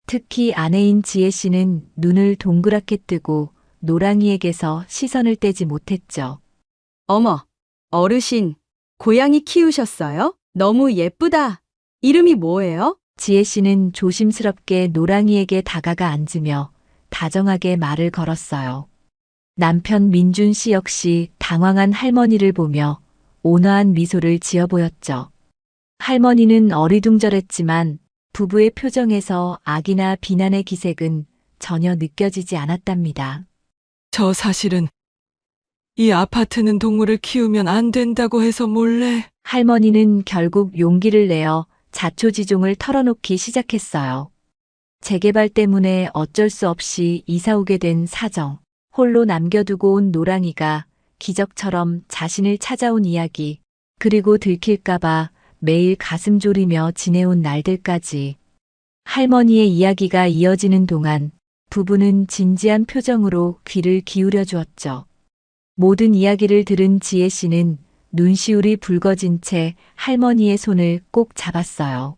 특히 아내인 지혜 씨는 눈을 동그랗게 뜨고 노랑이에게서 시선을 떼지 못했죠.
어머, 어르신, 고양이 키우셨어요? 너무 예쁘다. 이름이 뭐예요?
지혜 씨는 조심스럽게 노랑이에게 다가가 앉으며 다정하게 말을 걸었어요. 남편 민준 씨 역시 당황한 할머니를 보며 온화한 미소를 지어 보였죠. 할머니는 어리둥절했지만 부부의 표정에서 악이나 비난의 기색은 전혀 느껴지지 않았답니다.
저 사실은 이 아파트는 동물을 키우면 안 된다고 해서 몰래.
할머니는 결국 용기를 내어 자초지종을 털어놓기 시작했어요. 재개발 때문에 어쩔 수 없이 이사 오게 된 사정, 홀로 남겨두고 온 노랑이가 기적처럼 자신을 찾아온 이야기, 그리고 들킬까봐 매일 가슴 졸이며 지내온 날들까지. 할머니의 이야기가 이어지는 동안 부부는 진지한 표정으로 귀를 기울여 주었죠. 모든 이야기를 들은 지혜 씨는 눈시울이 붉어진 채 할머니의 손을 꼭 잡았어요.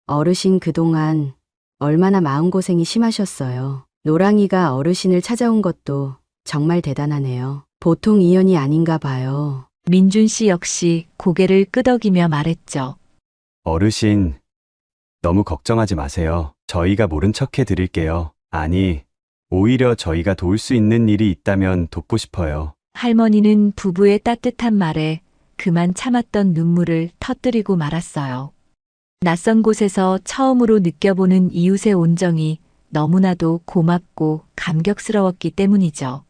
어르신 그동안 얼마나 마음고생이 심하셨어요. 노랑이가 어르신을 찾아온 것도 정말 대단하네요. 보통 인연이 아닌가 봐요.
민준 씨 역시 고개를 끄덕이며 말했죠.
어르신, 너무 걱정하지 마세요. 저희가 모른 척 해드릴게요. 아니, 오히려 저희가 도울 수 있는 일이 있다면 돕고 싶어요.
할머니는 부부의 따뜻한 말에 그만 참았던 눈물을 터뜨리고 말았어요. 낯선 곳에서 처음으로 느껴보는 이웃의 온정이 너무나도 고맙고 감격스러웠기 때문이죠.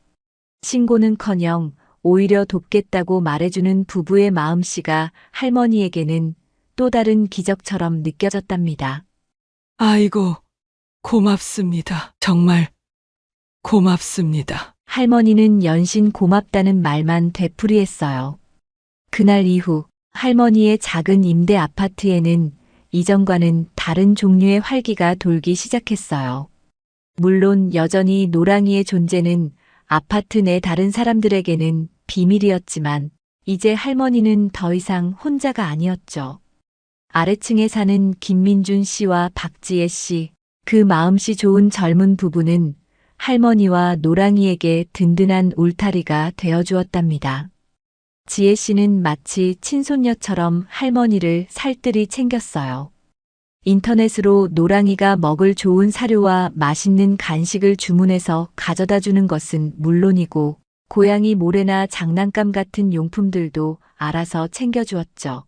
신고는커녕 오히려 돕겠다고 말해주는 부부의 마음씨가 할머니에게는 또 다른 기적처럼 느껴졌답니다.
아이고, 고맙습니다. 정말 고맙습니다.
할머니는 연신 고맙다는 말만 되풀이했어요. 그날 이후 할머니의 작은 임대 아파트에는 이전과는 다른 종류의 활기가 돌기 시작했어요. 물론 여전히 노랑이의 존재는 아파트 내 다른 사람들에게는 비밀이었지만 이제 할머니는 더 이상 혼자가 아니었죠. 아래층에 사는 김민준 씨와 박지혜 씨, 그 마음씨 좋은 젊은 부부는 할머니와 노랑이에게 든든한 울타리가 되어주었답니다. 지혜 씨는 마치 친손녀처럼 할머니를 살뜰히 챙겼어요. 인터넷으로 노랑이가 먹을 좋은 사료와 맛있는 간식을 주문해서 가져다 주는 것은 물론이고 고양이 모래나 장난감 같은 용품들도 알아서 챙겨주었죠.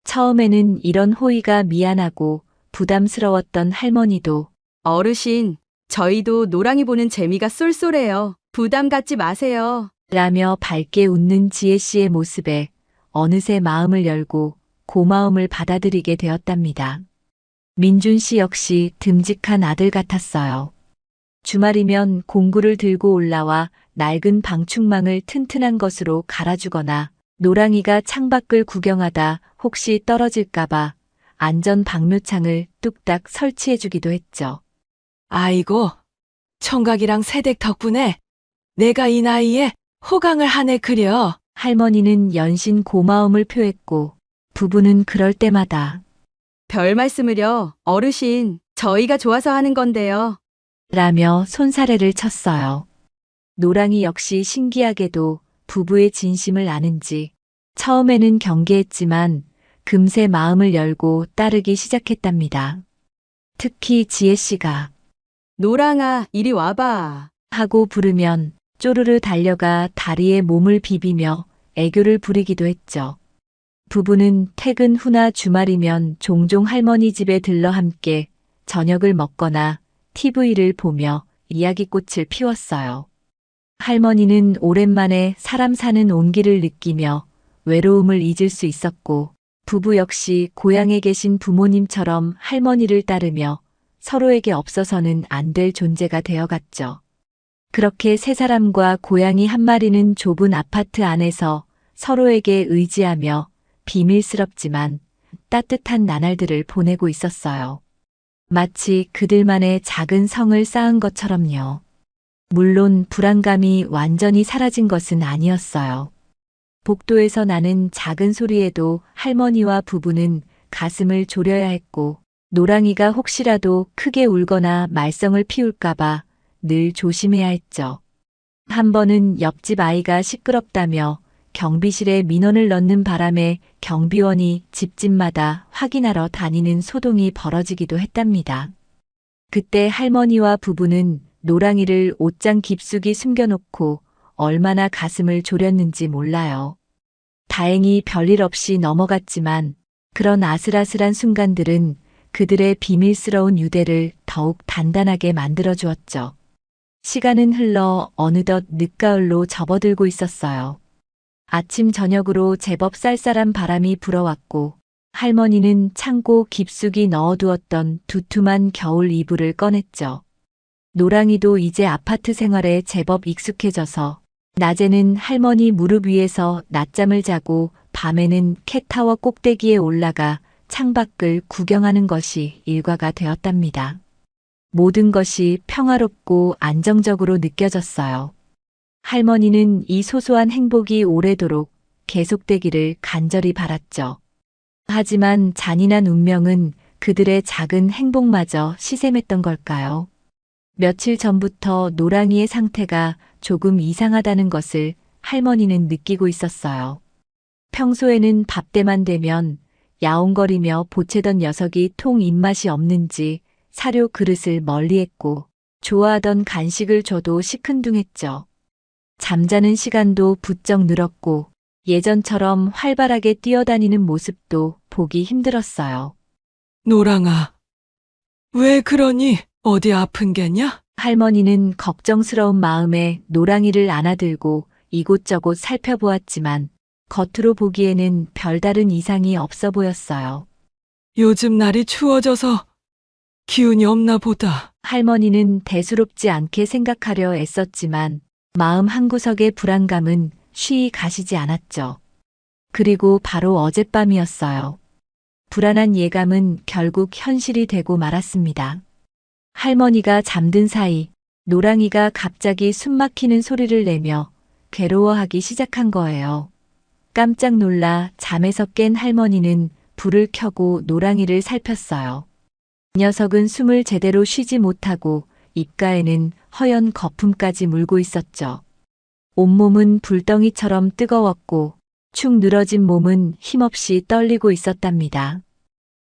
처음에는 이런 호의가 미안하고 부담스러웠던 할머니도
어르신, 저희도 노랑이 보는 재미가 쏠쏠해요. 부담 갖지 마세요.
라며 밝게 웃는 지혜 씨의 모습에 어느새 마음을 열고 고마움을 받아들이게 되었답니다. 민준 씨 역시 듬직한 아들 같았어요. 주말이면 공구를 들고 올라와 낡은 방충망을 튼튼한 것으로 갈아주거나 노랑이가 창밖을 구경하다 혹시 떨어질까봐 안전 방묘창을 뚝딱 설치해주기도 했죠.
아이고, 총각이랑 새댁 덕분에 내가 이 나이에 호강을 하네 그려.
할머니는 연신 고마움을 표했고 부부는 그럴 때마다
별 말씀을요. 어르신, 저희가 좋아서 하는 건데요.
라며 손사래를 쳤어요. 노랑이 역시 신기하게도 부부의 진심을 아는지 처음에는 경계했지만 금세 마음을 열고 따르기 시작했답니다. 특히 지혜 씨가
노랑아, 이리 와봐.
하고 부르면 쪼르르 달려가 다리에 몸을 비비며 애교를 부리기도 했죠. 부부는 퇴근 후나 주말이면 종종 할머니 집에 들러 함께 저녁을 먹거나 TV를 보며 이야기꽃을 피웠어요. 할머니는 오랜만에 사람 사는 온기를 느끼며 외로움을 잊을 수 있었고 부부 역시 고향에 계신 부모님처럼 할머니를 따르며 서로에게 없어서는 안 될 존재가 되어갔죠. 그렇게 세 사람과 고양이 한 마리는 좁은 아파트 안에서 서로에게 의지하며 비밀스럽지만 따뜻한 나날들을 보내고 있었어요. 마치 그들만의 작은 성을 쌓은 것처럼요. 물론 불안감이 완전히 사라진 것은 아니었어요. 복도에서 나는 작은 소리에도 할머니와 부부는 가슴을 졸여야 했고, 노랑이가 혹시라도 크게 울거나 말썽을 피울까봐 늘 조심해야 했죠. 한 번은 옆집 아이가 시끄럽다며 경비실에 민원을 넣는 바람에 경비원이 집집마다 확인하러 다니는 소동이 벌어지기도 했답니다. 그때 할머니와 부부는 노랑이를 옷장 깊숙이 숨겨놓고 얼마나 가슴을 졸였는지 몰라요. 다행히 별일 없이 넘어갔지만 그런 아슬아슬한 순간들은 그들의 비밀스러운 유대를 더욱 단단하게 만들어 주었죠. 시간은 흘러 어느덧 늦가을로 접어들고 있었어요. 아침 저녁으로 제법 쌀쌀한 바람이 불어왔고 할머니는 창고 깊숙이 넣어두었던 두툼한 겨울 이불을 꺼냈죠. 노랑이도 이제 아파트 생활에 제법 익숙해져서 낮에는 할머니 무릎 위에서 낮잠을 자고 밤에는 캣타워 꼭대기에 올라가 창밖을 구경하는 것이 일과가 되었답니다. 모든 것이 평화롭고 안정적으로 느껴졌어요. 할머니는 이 소소한 행복이 오래도록 계속되기를 간절히 바랐죠. 하지만 잔인한 운명은 그들의 작은 행복마저 시샘했던 걸까요? 며칠 전부터 노랑이의 상태가 조금 이상하다는 것을 할머니는 느끼고 있었어요. 평소에는 밥 때만 되면 야옹거리며 보채던 녀석이 통 입맛이 없는지 사료 그릇을 멀리했고 좋아하던 간식을 줘도 시큰둥했죠. 잠자는 시간도 부쩍 늘었고 예전처럼 활발하게 뛰어다니는 모습도 보기 힘들었어요.
노랑아, 왜 그러니? 어디 아픈 게냐?
할머니는 걱정스러운 마음에 노랑이를 안아들고 이곳저곳 살펴보았지만 겉으로 보기에는 별다른 이상이 없어 보였어요.
요즘 날이 추워져서 기운이 없나 보다.
할머니는 대수롭지 않게 생각하려 애썼지만 마음 한구석의 불안감은 쉬이 가시지 않았죠. 그리고 바로 어젯밤이었어요. 불안한 예감은 결국 현실이 되고 말았습니다. 할머니가 잠든 사이 노랑이가 갑자기 숨막히는 소리를 내며 괴로워하기 시작한 거예요. 깜짝 놀라 잠에서 깬 할머니는 불을 켜고 노랑이를 살폈어요. 녀석은 숨을 제대로 쉬지 못하고 입가에는 허연 거품까지 물고 있었죠. 온몸은 불덩이처럼 뜨거웠고 축 늘어진 몸은 힘없이 떨리고 있었답니다.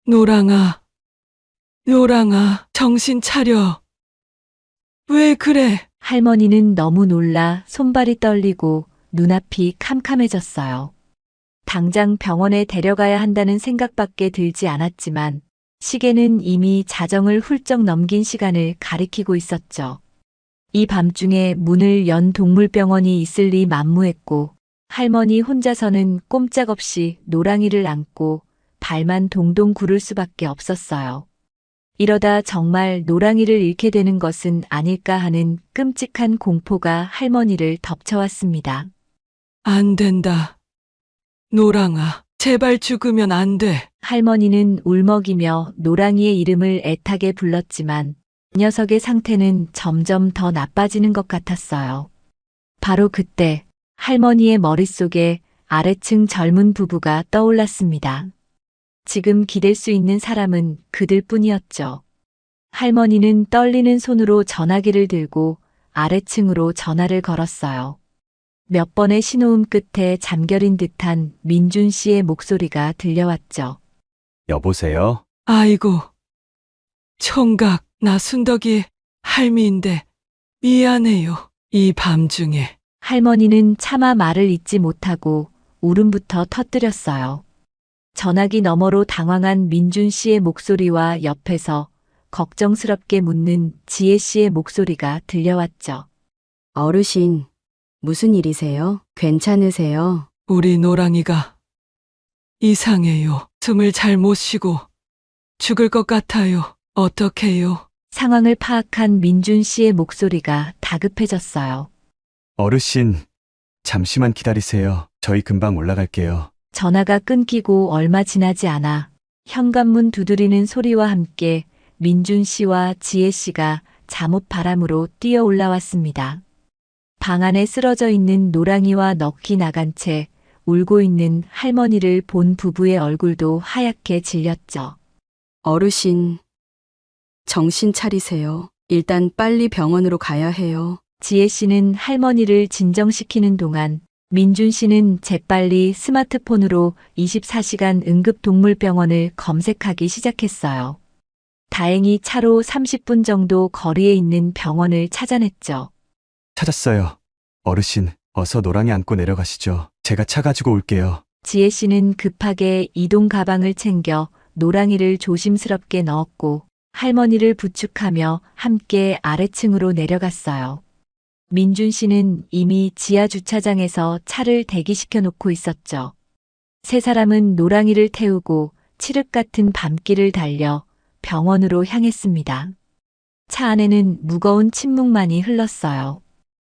노랑아, 노랑아, 정신 차려. 왜 그래?
할머니는 너무 놀라 손발이 떨리고 눈앞이 캄캄해졌어요. 당장 병원에 데려가야 한다는 생각밖에 들지 않았지만 시계는 이미 자정을 훌쩍 넘긴 시간을 가리키고 있었죠. 이 밤중에 문을 연 동물병원이 있을 리 만무했고 할머니 혼자서는 꼼짝없이 노랑이를 안고 발만 동동 구를 수밖에 없었어요. 이러다 정말 노랑이를 잃게 되는 것은 아닐까 하는 끔찍한 공포가 할머니를 덮쳐왔습니다.
안 된다. 노랑아, 제발 죽으면 안 돼.
할머니는 울먹이며 노랑이의 이름을 애타게 불렀지만 녀석의 상태는 점점 더 나빠지는 것 같았어요. 바로 그때 할머니의 머릿속에 아래층 젊은 부부가 떠올랐습니다. 지금 기댈 수 있는 사람은 그들 뿐이었죠. 할머니는 떨리는 손으로 전화기를 들고 아래층으로 전화를 걸었어요. 몇 번의 신호음 끝에 잠결인 듯한 민준 씨의 목소리가 들려왔죠.
여보세요?
아이고, 총각, 나 순덕이 할미인데 미안해요. 이 밤중에.
할머니는 차마 말을 잇지 못하고 울음부터 터뜨렸어요. 전화기 너머로 당황한 민준 씨의 목소리와 옆에서 걱정스럽게 묻는 지혜 씨의 목소리가 들려왔죠.
어르신, 무슨 일이세요? 괜찮으세요?
우리 노랑이가 이상해요. 숨을 잘 못 쉬고 죽을 것 같아요. 어떡해요?
상황을 파악한 민준 씨의 목소리가 다급해졌어요.
어르신, 잠시만 기다리세요. 저희 금방 올라갈게요.
전화가 끊기고 얼마 지나지 않아 현관문 두드리는 소리와 함께 민준 씨와 지혜 씨가 잠옷 바람으로 뛰어 올라왔습니다. 방 안에 쓰러져 있는 노랑이와 넋이 나간 채 울고 있는 할머니를 본 부부의 얼굴도 하얗게 질렸죠.
어르신, 정신 차리세요. 일단 빨리 병원으로 가야 해요.
지혜 씨는 할머니를 진정시키는 동안 민준 씨는 재빨리 스마트폰으로 24시간 응급동물병원을 검색하기 시작했어요. 다행히 차로 30분 정도 거리에 있는 병원을 찾아냈죠.
찾았어요. 어르신, 어서 노랑이 안고 내려가시죠. 제가 차 가지고 올게요.
지혜 씨는 급하게 이동 가방을 챙겨 노랑이를 조심스럽게 넣었고 할머니를 부축하며 함께 아래층으로 내려갔어요. 민준 씨는 이미 지하 주차장에서 차를 대기시켜 놓고 있었죠. 세 사람은 노랑이를 태우고 칠흑 같은 밤길을 달려 병원으로 향했습니다. 차 안에는 무거운 침묵만이 흘렀어요.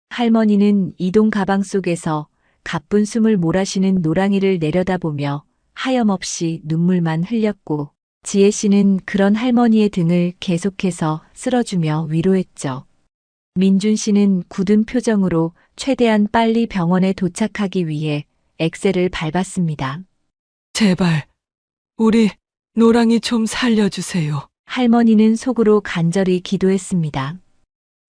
할머니는 이동 가방 속에서 가쁜 숨을 몰아쉬는 노랑이를 내려다보며 하염없이 눈물만 흘렸고 지혜 씨는 그런 할머니의 등을 계속해서 쓸어주며 위로했죠. 민준 씨는 굳은 표정으로 최대한 빨리 병원에 도착하기 위해 엑셀을 밟았습니다.
제발, 우리 노랑이 좀 살려주세요.
할머니는 속으로 간절히 기도했습니다.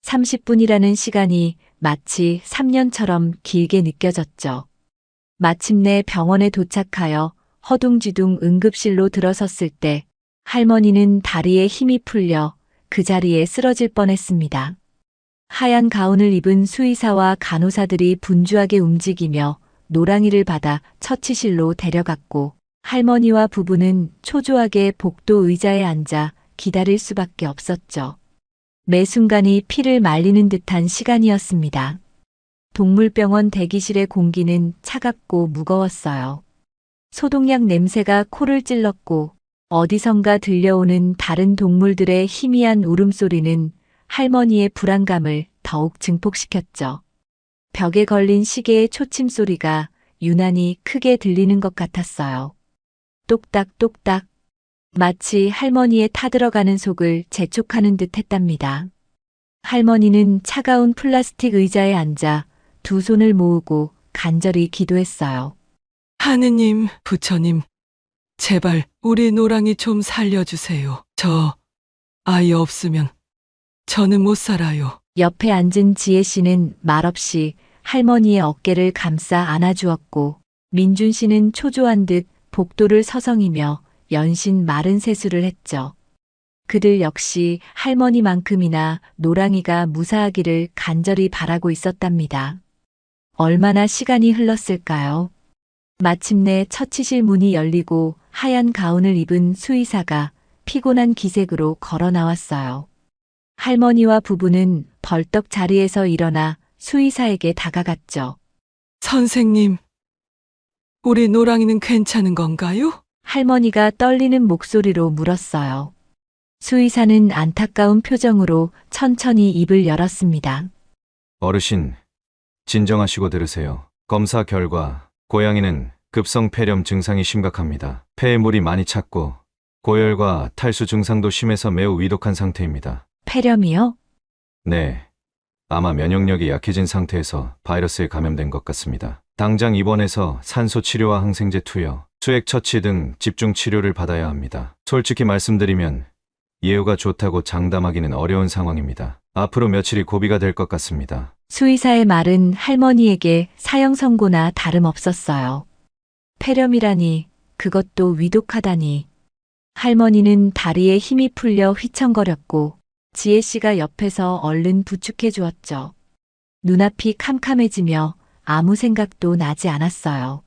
30분이라는 시간이 마치 3년처럼 길게 느껴졌죠. 마침내 병원에 도착하여 허둥지둥 응급실로 들어섰을 때 할머니는 다리에 힘이 풀려 그 자리에 쓰러질 뻔했습니다. 하얀 가운을 입은 수의사와 간호사들이 분주하게 움직이며 노랑이를 받아 처치실로 데려갔고 할머니와 부부는 초조하게 복도 의자에 앉아 기다릴 수밖에 없었죠. 매 순간이 피를 말리는 듯한 시간이었습니다. 동물병원 대기실의 공기는 차갑고 무거웠어요. 소독약 냄새가 코를 찔렀고 어디선가 들려오는 다른 동물들의 희미한 울음소리는 할머니의 불안감을 더욱 증폭시켰죠. 벽에 걸린 시계의 초침 소리가 유난히 크게 들리는 것 같았어요. 똑딱똑딱. 마치 할머니의 타들어가는 속을 재촉하는 듯 했답니다. 할머니는 차가운 플라스틱 의자에 앉아 두 손을 모으고 간절히 기도했어요.
하느님, 부처님, 제발 우리 노랑이 좀 살려주세요. 저 아이 없으면 저는 못 살아요.
옆에 앉은 지혜 씨는 말없이 할머니의 어깨를 감싸 안아주었고 민준 씨는 초조한 듯 복도를 서성이며 연신 마른 세수를 했죠. 그들 역시 할머니만큼이나 노랑이가 무사하기를 간절히 바라고 있었답니다. 얼마나 시간이 흘렀을까요? 마침내 처치실 문이 열리고 하얀 가운을 입은 수의사가 피곤한 기색으로 걸어 나왔어요. 할머니와 부부는 벌떡 자리에서 일어나 수의사에게 다가갔죠.
선생님, 우리 노랑이는 괜찮은 건가요?
할머니가 떨리는 목소리로 물었어요. 수의사는 안타까운 표정으로 천천히 입을 열었습니다.
어르신, 진정하시고 들으세요. 검사 결과 고양이는 급성 폐렴 증상이 심각합니다. 폐에 물이 많이 찼고 고열과 탈수 증상도 심해서 매우 위독한 상태입니다.
폐렴이요?
네, 아마 면역력이 약해진 상태에서 바이러스에 감염된 것 같습니다. 당장 입원해서 산소 치료와 항생제 투여, 수액 처치 등 집중 치료를 받아야 합니다. 솔직히 말씀드리면 예후가 좋다고 장담하기는 어려운 상황입니다. 앞으로 며칠이 고비가 될 것 같습니다.
수의사의 말은 할머니에게 사형 선고나 다름없었어요. 폐렴이라니, 그것도 위독하다니. 할머니는 다리에 힘이 풀려 휘청거렸고 지혜 씨가 옆에서 얼른 부축해 주었죠. 눈앞이 캄캄해지며 아무 생각도 나지 않았어요.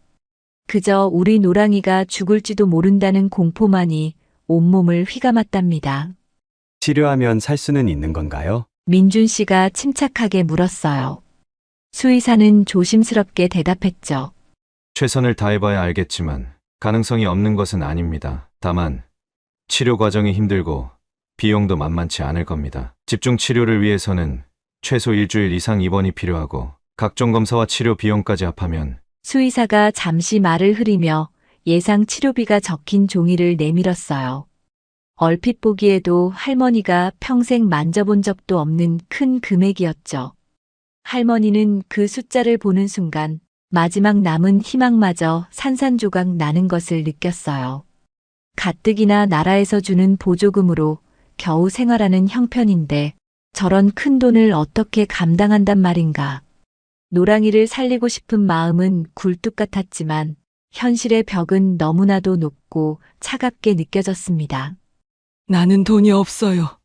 그저 우리 노랑이가 죽을지도 모른다는 공포만이 온몸을 휘감았답니다.
치료하면 살 수는 있는 건가요?
민준 씨가 침착하게 물었어요. 수의사는 조심스럽게 대답했죠.
최선을 다해봐야 알겠지만 가능성이 없는 것은 아닙니다. 다만 치료 과정이 힘들고 비용도 만만치 않을 겁니다. 집중 치료를 위해서는 최소 일주일 이상 입원이 필요하고 각종 검사와 치료 비용까지 합하면
수의사가 잠시 말을 흐리며 예상 치료비가 적힌 종이를 내밀었어요. 얼핏 보기에도 할머니가 평생 만져본 적도 없는 큰 금액이었죠. 할머니는 그 숫자를 보는 순간 마지막 남은 희망마저 산산조각 나는 것을 느꼈어요. 가뜩이나 나라에서 주는 보조금으로 겨우 생활하는 형편인데 저런 큰 돈을 어떻게 감당한단 말인가. 노랑이를 살리고 싶은 마음은 굴뚝 같았지만 현실의 벽은 너무나도 높고 차갑게 느껴졌습니다.
나는 돈이 없어요.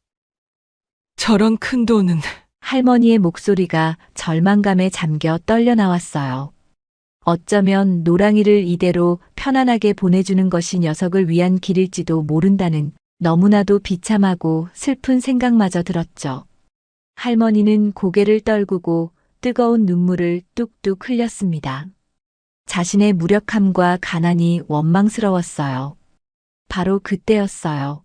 저런 큰 돈은
할머니의 목소리가 절망감에 잠겨 떨려 나왔어요. 어쩌면 노랑이를 이대로 편안하게 보내주는 것이 녀석을 위한 길일지도 모른다는 너무나도 비참하고 슬픈 생각마저 들었죠. 할머니는 고개를 떨구고 뜨거운 눈물을 뚝뚝 흘렸습니다. 자신의 무력함과 가난이 원망스러웠어요. 바로 그때였어요.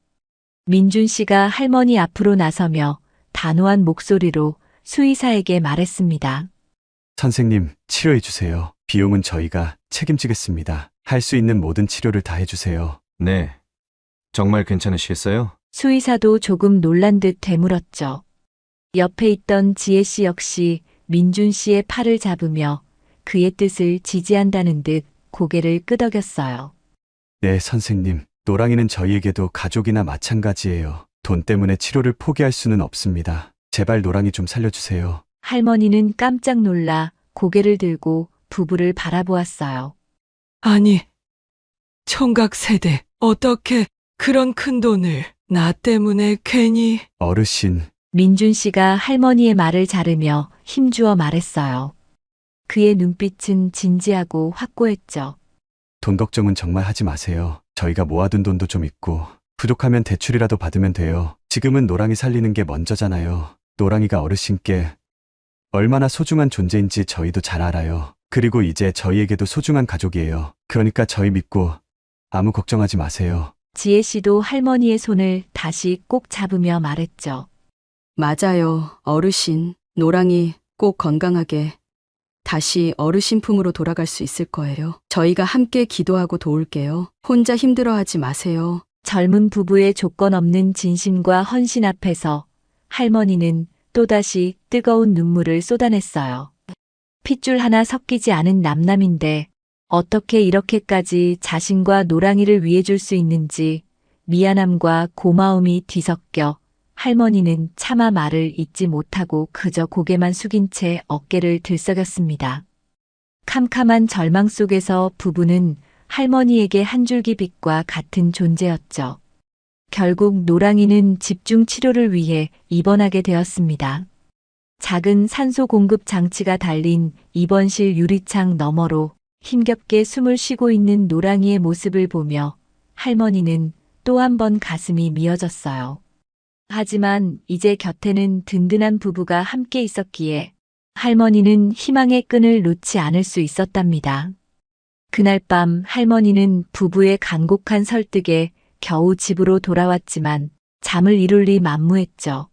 민준 씨가 할머니 앞으로 나서며 단호한 목소리로 수의사에게 말했습니다.
선생님, 치료해 주세요. 비용은 저희가 책임지겠습니다. 할 수 있는 모든 치료를 다 해주세요.
네. 정말 괜찮으시겠어요?
수의사도 조금 놀란 듯 되물었죠. 옆에 있던 지혜 씨 역시 민준 씨의 팔을 잡으며 그의 뜻을 지지한다는 듯 고개를 끄덕였어요.
네, 선생님. 노랑이는 저희에게도 가족이나 마찬가지예요. 돈 때문에 치료를 포기할 수는 없습니다. 제발 노랑이 좀 살려주세요.
할머니는 깜짝 놀라 고개를 들고 부부를 바라보았어요.
아니, 총각 세대 어떻게 그런 큰 돈을 나 때문에 괜히
어르신,
민준 씨가 할머니의 말을 자르며 힘주어 말했어요. 그의 눈빛은 진지하고 확고했죠.
돈 걱정은 정말 하지 마세요. 저희가 모아둔 돈도 좀 있고 부족하면 대출이라도 받으면 돼요. 지금은 노랑이 살리는 게 먼저잖아요. 노랑이가 어르신께 얼마나 소중한 존재인지 저희도 잘 알아요. 그리고 이제 저희에게도 소중한 가족이에요. 그러니까 저희 믿고 아무 걱정하지 마세요.
지혜 씨도 할머니의 손을 다시 꼭 잡으며 말했죠.
맞아요, 어르신. 노랑이 꼭 건강하게 다시 어르신 품으로 돌아갈 수 있을 거예요. 저희가 함께 기도하고 도울게요. 혼자 힘들어하지 마세요.
젊은 부부의 조건 없는 진심과 헌신 앞에서 할머니는 또다시 뜨거운 눈물을 쏟아냈어요. 핏줄 하나 섞이지 않은 남남인데 어떻게 이렇게까지 자신과 노랑이를 위해 줄 수 있는지 미안함과 고마움이 뒤섞여 할머니는 차마 말을 잇지 못하고 그저 고개만 숙인 채 어깨를 들썩였습니다. 캄캄한 절망 속에서 부부는 할머니에게 한 줄기 빛과 같은 존재였죠. 결국 노랑이는 집중 치료를 위해 입원하게 되었습니다. 작은 산소 공급 장치가 달린 입원실 유리창 너머로 힘겹게 숨을 쉬고 있는 노랑이의 모습을 보며 할머니는 또 한 번 가슴이 미어졌어요. 하지만 이제 곁에는 든든한 부부가 함께 있었기에 할머니는 희망의 끈을 놓지 않을 수 있었답니다. 그날 밤 할머니는 부부의 간곡한 설득에 겨우 집으로 돌아왔지만 잠을 이룰 리 만무했죠.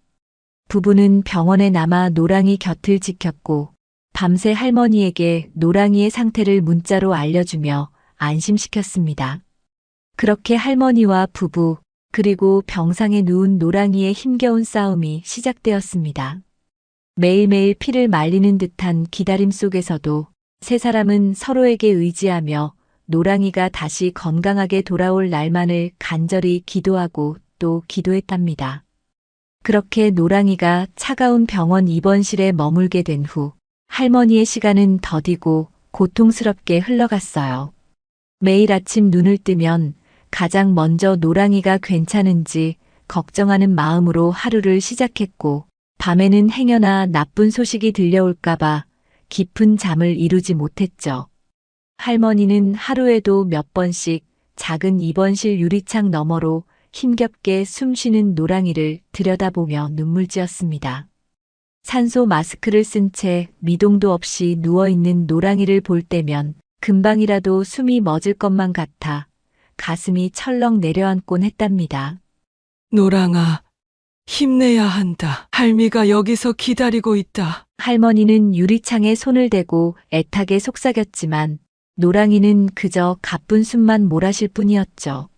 부부는 병원에 남아 노랑이 곁을 지켰고 밤새 할머니에게 노랑이의 상태를 문자로 알려주며 안심시켰습니다. 그렇게 할머니와 부부 그리고 병상에 누운 노랑이의 힘겨운 싸움이 시작되었습니다. 매일매일 피를 말리는 듯한 기다림 속에서도 세 사람은 서로에게 의지하며 노랑이가 다시 건강하게 돌아올 날만을 간절히 기도하고 또 기도했답니다. 그렇게 노랑이가 차가운 병원 입원실에 머물게 된 후 할머니의 시간은 더디고 고통스럽게 흘러갔어요. 매일 아침 눈을 뜨면 가장 먼저 노랑이가 괜찮은지 걱정하는 마음으로 하루를 시작했고 밤에는 행여나 나쁜 소식이 들려올까봐 깊은 잠을 이루지 못했죠. 할머니는 하루에도 몇 번씩 작은 입원실 유리창 너머로 힘겹게 숨쉬는 노랑이를 들여다보며 눈물지었습니다. 산소 마스크를 쓴 채 미동도 없이 누워있는 노랑이를 볼 때면 금방이라도 숨이 멎을 것만 같아 가슴이 철렁 내려앉곤 했답니다.
노랑아, 힘내야 한다. 할미가 여기서 기다리고 있다.
할머니는 유리창에 손을 대고 애타게 속삭였지만 노랑이는 그저 가쁜 숨만 몰아쉴 뿐이었죠.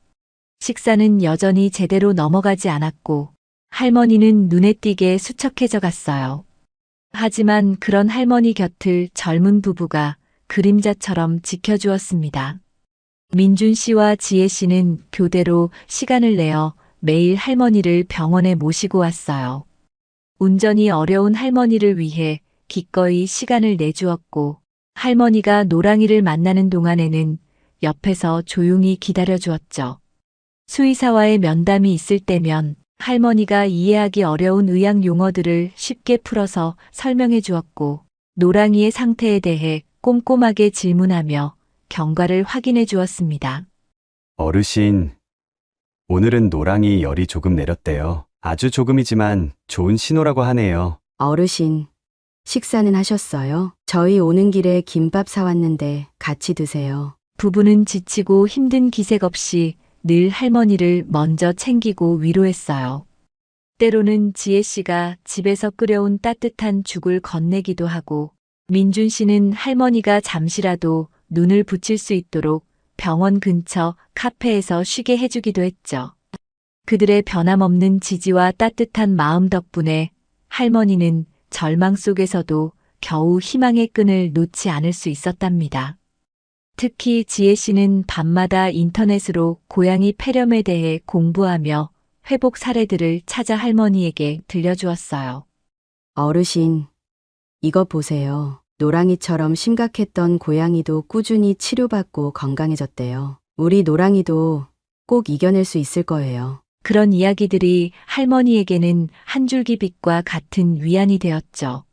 식사는 여전히 제대로 넘어가지 않았고 할머니는 눈에 띄게 수척해져 갔어요. 하지만 그런 할머니 곁을 젊은 부부가 그림자처럼 지켜주었습니다. 민준 씨와 지혜 씨는 교대로 시간을 내어 매일 할머니를 병원에 모시고 왔어요. 운전이 어려운 할머니를 위해 기꺼이 시간을 내주었고 할머니가 노랑이를 만나는 동안에는 옆에서 조용히 기다려 주었죠. 수의사와의 면담이 있을 때면 할머니가 이해하기 어려운 의학 용어들을 쉽게 풀어서 설명해 주었고 노랑이의 상태에 대해 꼼꼼하게 질문하며 경과를 확인해 주었습니다.
어르신, 오늘은 노랑이 열이 조금 내렸대요. 아주 조금이지만 좋은 신호라고 하네요.
어르신, 식사는 하셨어요? 저희 오는 길에 김밥 사왔는데 같이 드세요.
부부는 지치고 힘든 기색 없이 늘 할머니를 먼저 챙기고 위로했어요. 때로는 지혜 씨가 집에서 끓여온 따뜻한 죽을 건네기도 하고 민준 씨는 할머니가 잠시라도 눈을 붙일 수 있도록 병원 근처 카페에서 쉬게 해주기도 했죠. 그들의 변함없는 지지와 따뜻한 마음 덕분에 할머니는 절망 속에서도 겨우 희망의 끈을 놓지 않을 수 있었답니다. 특히 지혜 씨는 밤마다 인터넷으로 고양이 폐렴에 대해 공부하며 회복 사례들을 찾아 할머니에게 들려주었어요.
어르신, 이거 보세요. 노랑이처럼 심각했던 고양이도 꾸준히 치료받고 건강해졌대요. 우리 노랑이도 꼭 이겨낼 수 있을 거예요.
그런 이야기들이 할머니에게는 한 줄기 빛과 같은 위안이 되었죠.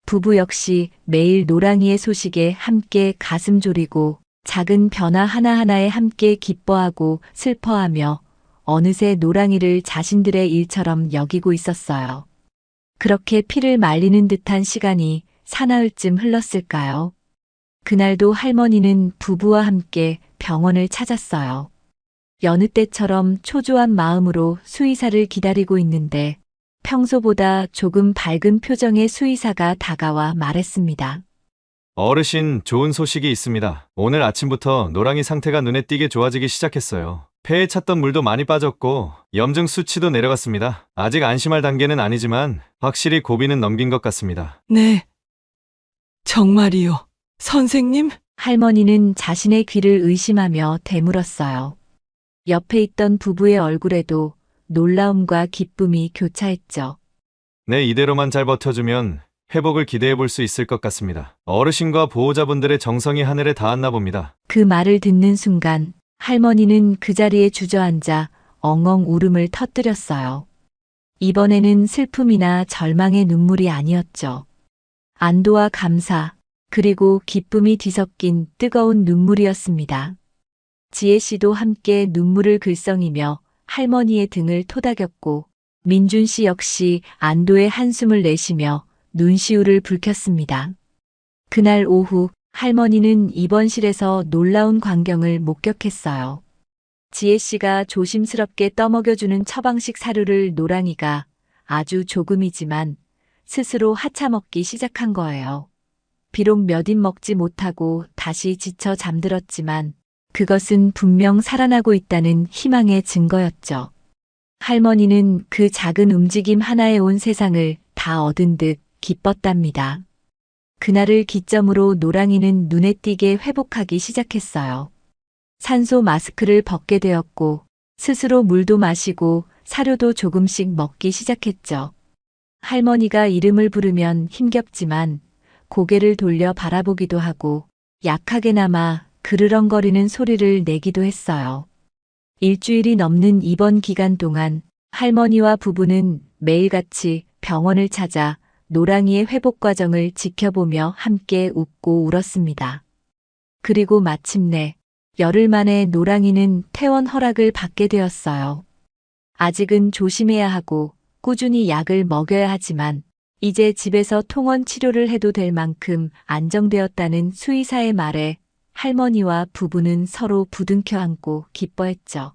부부 역시 매일 노랑이의 소식에 함께 가슴 졸이고 작은 변화 하나하나에 함께 기뻐하고 슬퍼하며 어느새 노랑이를 자신들의 일처럼 여기고 있었어요. 그렇게 피를 말리는 듯한 시간이 사나흘쯤 흘렀을까요? 그날도 할머니는 부부와 함께 병원을 찾았어요. 여느 때처럼 초조한 마음으로 수의사를 기다리고 있는데 평소보다 조금 밝은 표정의 수의사가 다가와 말했습니다.
어르신, 좋은 소식이 있습니다. 오늘 아침부터 노랑이 상태가 눈에 띄게 좋아지기 시작했어요. 폐에 찼던 물도 많이 빠졌고 염증 수치도 내려갔습니다. 아직 안심할 단계는 아니지만 확실히 고비는 넘긴 것 같습니다.
네. 정말이요. 선생님?
할머니는 자신의 귀를 의심하며 되물었어요. 옆에 있던 부부의 얼굴에도 놀라움과 기쁨이 교차했죠.
네, 이대로만 잘 버텨주면 회복을 기대해 볼 수 있을 것 같습니다. 어르신과 보호자분들의 정성이 하늘에 닿았나 봅니다.
그 말을 듣는 순간 할머니는 그 자리에 주저앉아 엉엉 울음을 터뜨렸어요. 이번에는 슬픔이나 절망의 눈물이 아니었죠. 안도와 감사, 그리고 기쁨이 뒤섞인 뜨거운 눈물이었습니다. 지혜 씨도 함께 눈물을 글썽이며 할머니의 등을 토닥였고 민준 씨 역시 안도의 한숨을 내쉬며 눈시울을 붉혔습니다. 그날 오후 할머니는 입원실에서 놀라운 광경을 목격했어요. 지혜 씨가 조심스럽게 떠먹여주는 처방식 사료를 노랑이가 아주 조금이지만 스스로 하차먹기 시작한 거예요. 비록 몇 입 먹지 못하고 다시 지쳐 잠들었지만 그것은 분명 살아나고 있다는 희망의 증거였죠. 할머니는 그 작은 움직임 하나에 온 세상을 다 얻은 듯 기뻤답니다. 그날을 기점으로 노랑이는 눈에 띄게 회복하기 시작했어요. 산소 마스크를 벗게 되었고 스스로 물도 마시고 사료도 조금씩 먹기 시작했죠. 할머니가 이름을 부르면 힘겹지만 고개를 돌려 바라보기도 하고 약하게나마 그르렁거리는 소리를 내기도 했어요. 일주일이 넘는 입원 기간 동안 할머니와 부부는 매일같이 병원을 찾아 노랑이의 회복 과정을 지켜보며 함께 웃고 울었습니다. 그리고 마침내 열흘 만에 노랑이는 퇴원 허락을 받게 되었어요. 아직은 조심해야 하고 꾸준히 약을 먹여야 하지만 이제 집에서 통원 치료를 해도 될 만큼 안정되었다는 수의사의 말에 할머니와 부부는 서로 부둥켜 안고 기뻐했죠.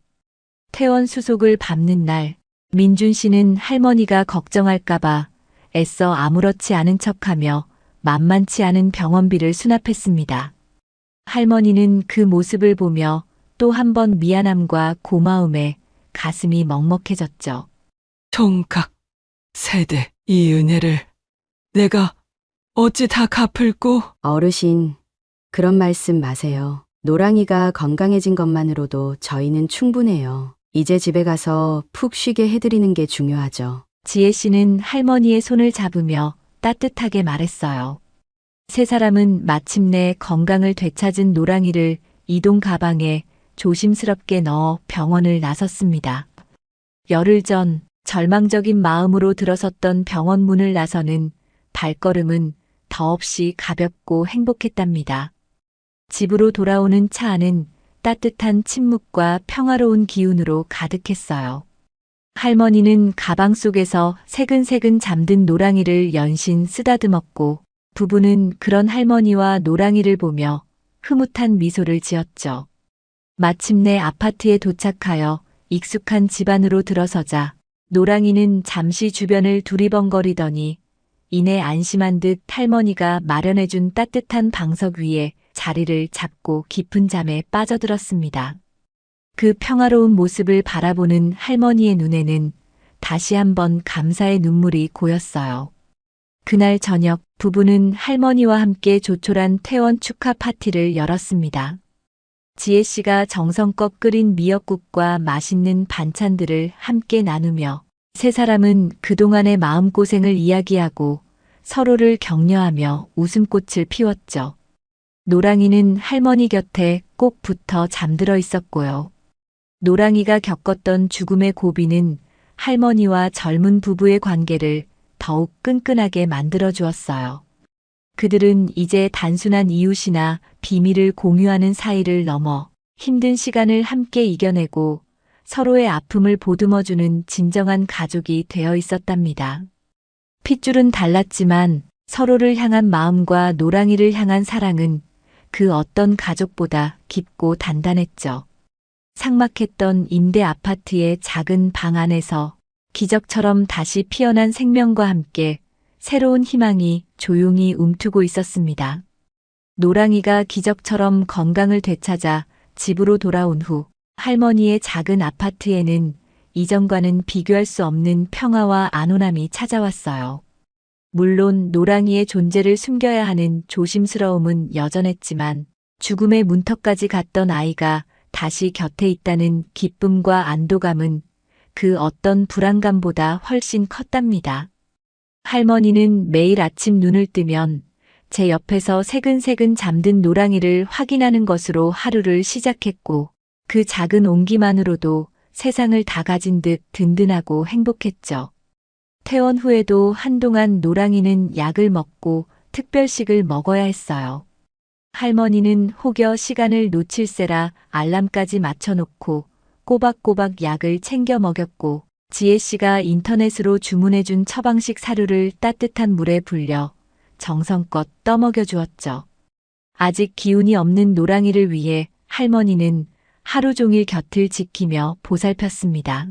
퇴원 수속을 밟는 날, 민준 씨는 할머니가 걱정할까봐 애써 아무렇지 않은 척하며 만만치 않은 병원비를 수납했습니다. 할머니는 그 모습을 보며 또 한 번 미안함과 고마움에 가슴이 먹먹해졌죠.
총각, 세대, 이 은혜를 내가 어찌 다 갚을꼬?
어르신, 그런 말씀 마세요. 노랑이가 건강해진 것만으로도 저희는 충분해요. 이제 집에 가서 푹 쉬게 해드리는 게 중요하죠.
지혜 씨는 할머니의 손을 잡으며 따뜻하게 말했어요. 세 사람은 마침내 건강을 되찾은 노랑이를 이동 가방에 조심스럽게 넣어 병원을 나섰습니다. 열흘 전 절망적인 마음으로 들어섰던 병원 문을 나서는 발걸음은 더없이 가볍고 행복했답니다. 집으로 돌아오는 차 안은 따뜻한 침묵과 평화로운 기운으로 가득했어요. 할머니는 가방 속에서 새근새근 잠든 노랑이를 연신 쓰다듬었고 부부는 그런 할머니와 노랑이를 보며 흐뭇한 미소를 지었죠. 마침내 아파트에 도착하여 익숙한 집 안으로 들어서자 노랑이는 잠시 주변을 두리번거리더니 이내 안심한 듯 할머니가 마련해준 따뜻한 방석 위에 자리를 잡고 깊은 잠에 빠져들었습니다. 그 평화로운 모습을 바라보는 할머니의 눈에는 다시 한번 감사의 눈물이 고였어요. 그날 저녁 부부는 할머니와 함께 조촐한 퇴원 축하 파티를 열었습니다. 지혜 씨가 정성껏 끓인 미역국과 맛있는 반찬들을 함께 나누며 세 사람은 그동안의 마음고생을 이야기하고 서로를 격려하며 웃음꽃을 피웠죠. 노랑이는 할머니 곁에 꼭 붙어 잠들어 있었고요. 노랑이가 겪었던 죽음의 고비는 할머니와 젊은 부부의 관계를 더욱 끈끈하게 만들어 주었어요. 그들은 이제 단순한 이웃이나 비밀을 공유하는 사이를 넘어 힘든 시간을 함께 이겨내고 서로의 아픔을 보듬어주는 진정한 가족이 되어 있었답니다. 핏줄은 달랐지만 서로를 향한 마음과 노랑이를 향한 사랑은 그 어떤 가족보다 깊고 단단했죠. 삭막했던 임대 아파트의 작은 방 안에서 기적처럼 다시 피어난 생명과 함께 새로운 희망이 조용히 움트고 있었습니다. 노랑이가 기적처럼 건강을 되찾아 집으로 돌아온 후 할머니의 작은 아파트에는 이전과는 비교할 수 없는 평화와 안온함이 찾아왔어요. 물론 노랑이의 존재를 숨겨야 하는 조심스러움은 여전했지만 죽음의 문턱까지 갔던 아이가 다시 곁에 있다는 기쁨과 안도감은 그 어떤 불안감보다 훨씬 컸답니다. 할머니는 매일 아침 눈을 뜨면 제 옆에서 새근새근 잠든 노랑이를 확인하는 것으로 하루를 시작했고 그 작은 온기만으로도 세상을 다 가진 듯 든든하고 행복했죠. 퇴원 후에도 한동안 노랑이는 약을 먹고 특별식을 먹어야 했어요. 할머니는 혹여 시간을 놓칠세라 알람까지 맞춰놓고 꼬박꼬박 약을 챙겨 먹였고 지혜 씨가 인터넷으로 주문해준 처방식 사료를 따뜻한 물에 불려 정성껏 떠먹여 주었죠. 아직 기운이 없는 노랑이를 위해 할머니는 하루 종일 곁을 지키며 보살폈습니다.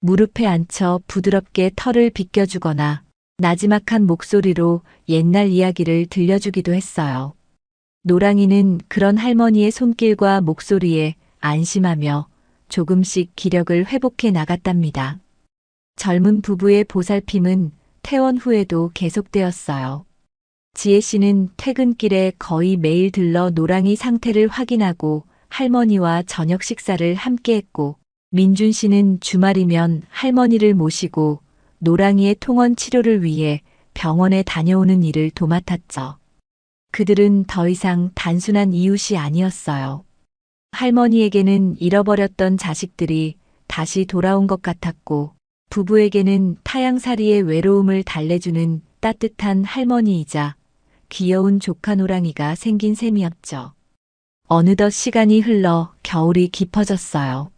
무릎에 앉혀 부드럽게 털을 빗겨주거나 나지막한 목소리로 옛날 이야기를 들려주기도 했어요. 노랑이는 그런 할머니의 손길과 목소리에 안심하며 조금씩 기력을 회복해 나갔답니다. 젊은 부부의 보살핌은 퇴원 후에도 계속되었어요. 지혜 씨는 퇴근길에 거의 매일 들러 노랑이 상태를 확인하고 할머니와 저녁 식사를 함께 했고, 민준 씨는 주말이면 할머니를 모시고 노랑이의 통원 치료를 위해 병원에 다녀오는 일을 도맡았죠. 그들은 더 이상 단순한 이웃이 아니었어요. 할머니에게는 잃어버렸던 자식들이 다시 돌아온 것 같았고, 부부에게는 타양살이의 외로움을 달래주는 따뜻한 할머니이자 귀여운 조카 노랑이가 생긴 셈이었죠. 어느덧 시간이 흘러 겨울이 깊어졌어요.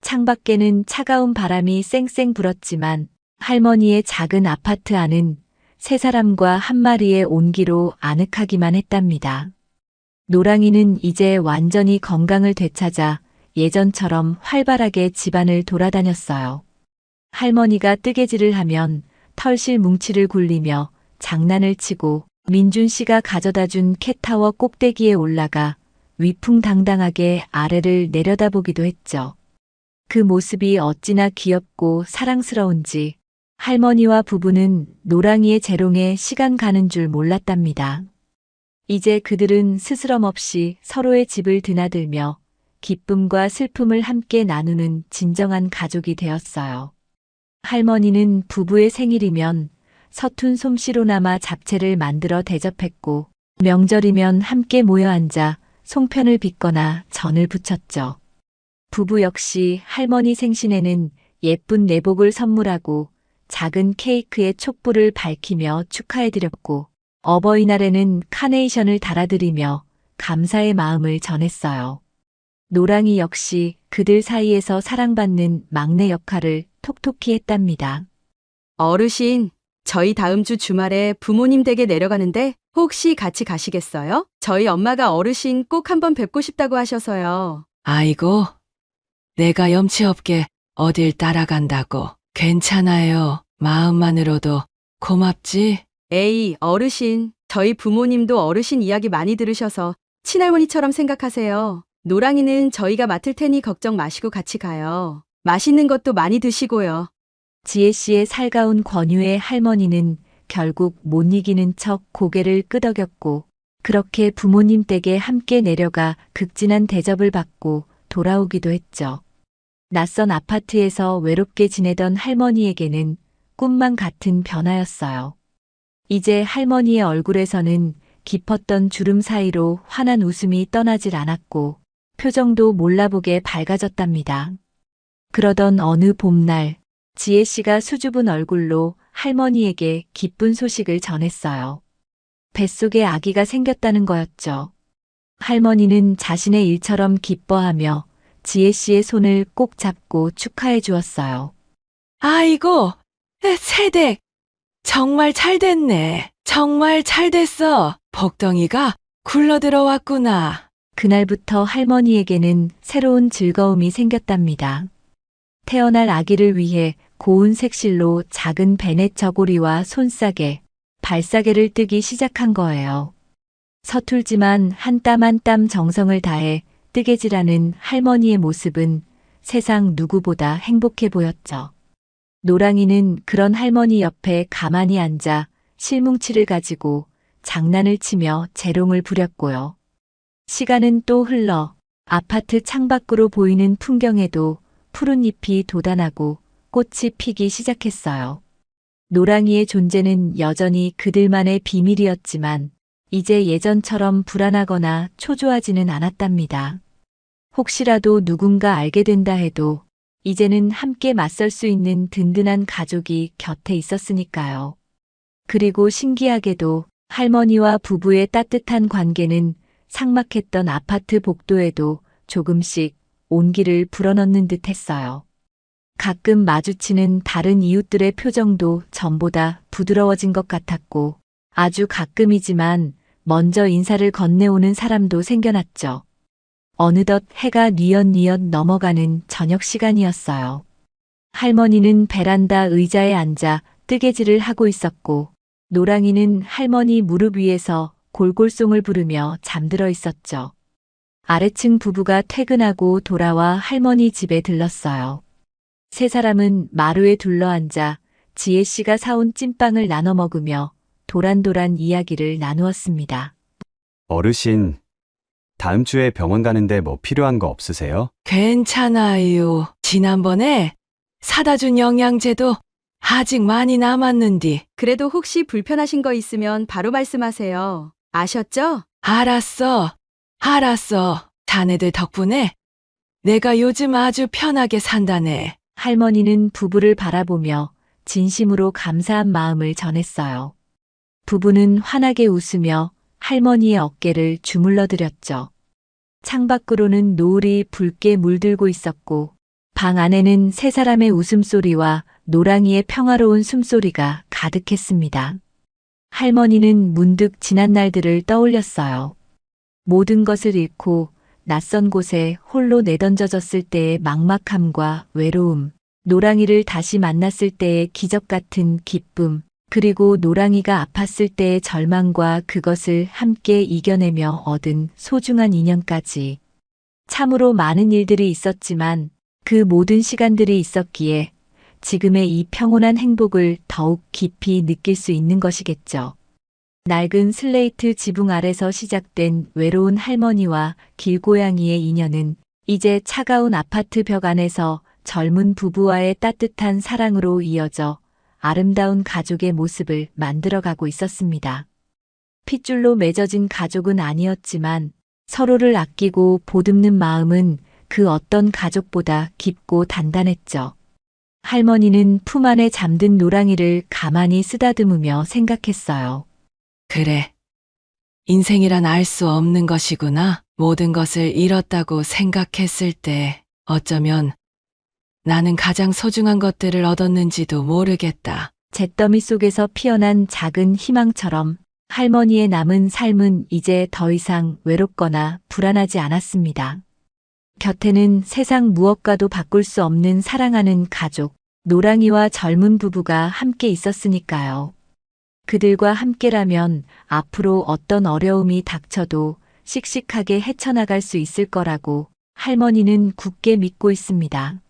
창밖에는 차가운 바람이 쌩쌩 불었지만 할머니의 작은 아파트 안은 세 사람과 한 마리의 온기로 아늑하기만 했답니다. 노랑이는 이제 완전히 건강을 되찾아 예전처럼 활발하게 집안을 돌아다녔어요. 할머니가 뜨개질을 하면 털실 뭉치를 굴리며 장난을 치고 민준 씨가 가져다 준 캣타워 꼭대기에 올라가 위풍당당하게 아래를 내려다보기도 했죠. 그 모습이 어찌나 귀엽고 사랑스러운지 할머니와 부부는 노랑이의 재롱에 시간 가는 줄 몰랐답니다. 이제 그들은 스스럼 없이 서로의 집을 드나들며 기쁨과 슬픔을 함께 나누는 진정한 가족이 되었어요. 할머니는 부부의 생일이면 서툰 솜씨로나마 잡채를 만들어 대접했고, 명절이면 함께 모여 앉아 송편을 빚거나 전을 부쳤죠. 부부 역시 할머니 생신에는 예쁜 내복을 선물하고 작은 케이크에 촛불을 밝히며 축하해드렸고, 어버이날에는 카네이션을 달아드리며 감사의 마음을 전했어요. 노랑이 역시 그들 사이에서 사랑받는 막내 역할을 톡톡히 했답니다.
어르신, 저희 다음 주 주말에 부모님 댁에 내려가는데 혹시 같이 가시겠어요? 저희 엄마가 어르신 꼭 한번 뵙고 싶다고 하셔서요.
아이고, 내가 염치 없게 어딜 따라간다고. 괜찮아요. 마음만으로도 고맙지?
에이, 어르신. 저희 부모님도 어르신 이야기 많이 들으셔서 친할머니처럼 생각하세요. 노랑이는 저희가 맡을 테니 걱정 마시고 같이 가요. 맛있는 것도 많이 드시고요.
지혜 씨의 살가운 권유에 할머니는 결국 못 이기는 척 고개를 끄덕였고, 그렇게 부모님 댁에 함께 내려가 극진한 대접을 받고 돌아오기도 했죠. 낯선 아파트에서 외롭게 지내던 할머니에게는 꿈만 같은 변화였어요. 이제 할머니의 얼굴에서는 깊었던 주름 사이로 환한 웃음이 떠나질 않았고, 표정도 몰라보게 밝아졌답니다. 그러던 어느 봄날, 지혜 씨가 수줍은 얼굴로 할머니에게 기쁜 소식을 전했어요. 뱃속에 아기가 생겼다는 거였죠. 할머니는 자신의 일처럼 기뻐하며 지혜 씨의 손을 꼭 잡고 축하해 주었어요.
아이고, 새댁. 정말 잘 됐네. 정말 잘 됐어. 복덩이가 굴러 들어왔구나.
그날부터 할머니에게는 새로운 즐거움이 생겼답니다. 태어날 아기를 위해 고운 색실로 작은 베넷 저고리와 손싸개, 발싸개를 뜨기 시작한 거예요. 서툴지만 한 땀 한 땀 정성을 다해 뜨개질하는 할머니의 모습은 세상 누구보다 행복해 보였죠. 노랑이는 그런 할머니 옆에 가만히 앉아 실뭉치를 가지고 장난을 치며 재롱을 부렸고요. 시간은 또 흘러 아파트 창밖으로 보이는 풍경에도 푸른 잎이 돋아나고 꽃이 피기 시작했어요. 노랑이의 존재는 여전히 그들만의 비밀이었지만 이제 예전처럼 불안하거나 초조하지는 않았답니다. 혹시라도 누군가 알게 된다 해도 이제는 함께 맞설 수 있는 든든한 가족이 곁에 있었으니까요. 그리고 신기하게도 할머니와 부부의 따뜻한 관계는 삭막했던 아파트 복도에도 조금씩 온기를 불어넣는 듯 했어요. 가끔 마주치는 다른 이웃들의 표정도 전보다 부드러워진 것 같았고, 아주 가끔이지만 먼저 인사를 건네오는 사람도 생겨났죠. 어느덧 해가 뉘엿뉘엿 넘어가는 저녁 시간이었어요. 할머니는 베란다 의자에 앉아 뜨개질을 하고 있었고, 노랑이는 할머니 무릎 위에서 골골송을 부르며 잠들어 있었죠. 아래층 부부가 퇴근하고 돌아와 할머니 집에 들렀어요. 세 사람은 마루에 둘러앉아 지혜 씨가 사온 찐빵을 나눠 먹으며 도란도란 이야기를 나누었습니다.
어르신, 다음 주에 병원 가는데 뭐 필요한 거 없으세요?
괜찮아요. 지난번에 사다 준 영양제도 아직 많이 남았는디.
그래도 혹시 불편하신 거 있으면 바로 말씀하세요. 아셨죠?
알았어. 자네들 덕분에 내가 요즘 아주 편하게 산다네.
할머니는 부부를 바라보며 진심으로 감사한 마음을 전했어요. 부부는 환하게 웃으며 할머니의 어깨를 주물러 드렸죠. 창밖으로는 노을이 붉게 물들고 있었고, 방 안에는 세 사람의 웃음소리와 노랑이의 평화로운 숨소리가 가득했습니다. 할머니는 문득 지난 날들을 떠올렸어요. 모든 것을 잃고 낯선 곳에 홀로 내던져졌을 때의 막막함과 외로움, 노랑이를 다시 만났을 때의 기적 같은 기쁨, 그리고 노랑이가 아팠을 때의 절망과 그것을 함께 이겨내며 얻은 소중한 인연까지. 참으로 많은 일들이 있었지만 그 모든 시간들이 있었기에 지금의 이 평온한 행복을 더욱 깊이 느낄 수 있는 것이겠죠. 낡은 슬레이트 지붕 아래서 시작된 외로운 할머니와 길고양이의 인연은 이제 차가운 아파트 벽 안에서 젊은 부부와의 따뜻한 사랑으로 이어져 아름다운 가족의 모습을 만들어가고 있었습니다. 핏줄로 맺어진 가족은 아니었지만 서로를 아끼고 보듬는 마음은 그 어떤 가족보다 깊고 단단했죠. 할머니는 품 안에 잠든 노랑이를 가만히 쓰다듬으며 생각했어요.
그래. 인생이란 알 수 없는 것이구나. 모든 것을 잃었다고 생각했을 때 어쩌면 나는 가장 소중한 것들을 얻었는지도 모르겠다.
잿더미 속에서 피어난 작은 희망처럼 할머니의 남은 삶은 이제 더 이상 외롭거나 불안하지 않았습니다. 곁에는 세상 무엇과도 바꿀 수 없는 사랑하는 가족, 노랑이와 젊은 부부가 함께 있었으니까요. 그들과 함께라면 앞으로 어떤 어려움이 닥쳐도 씩씩하게 헤쳐나갈 수 있을 거라고 할머니는 굳게 믿고 있습니다.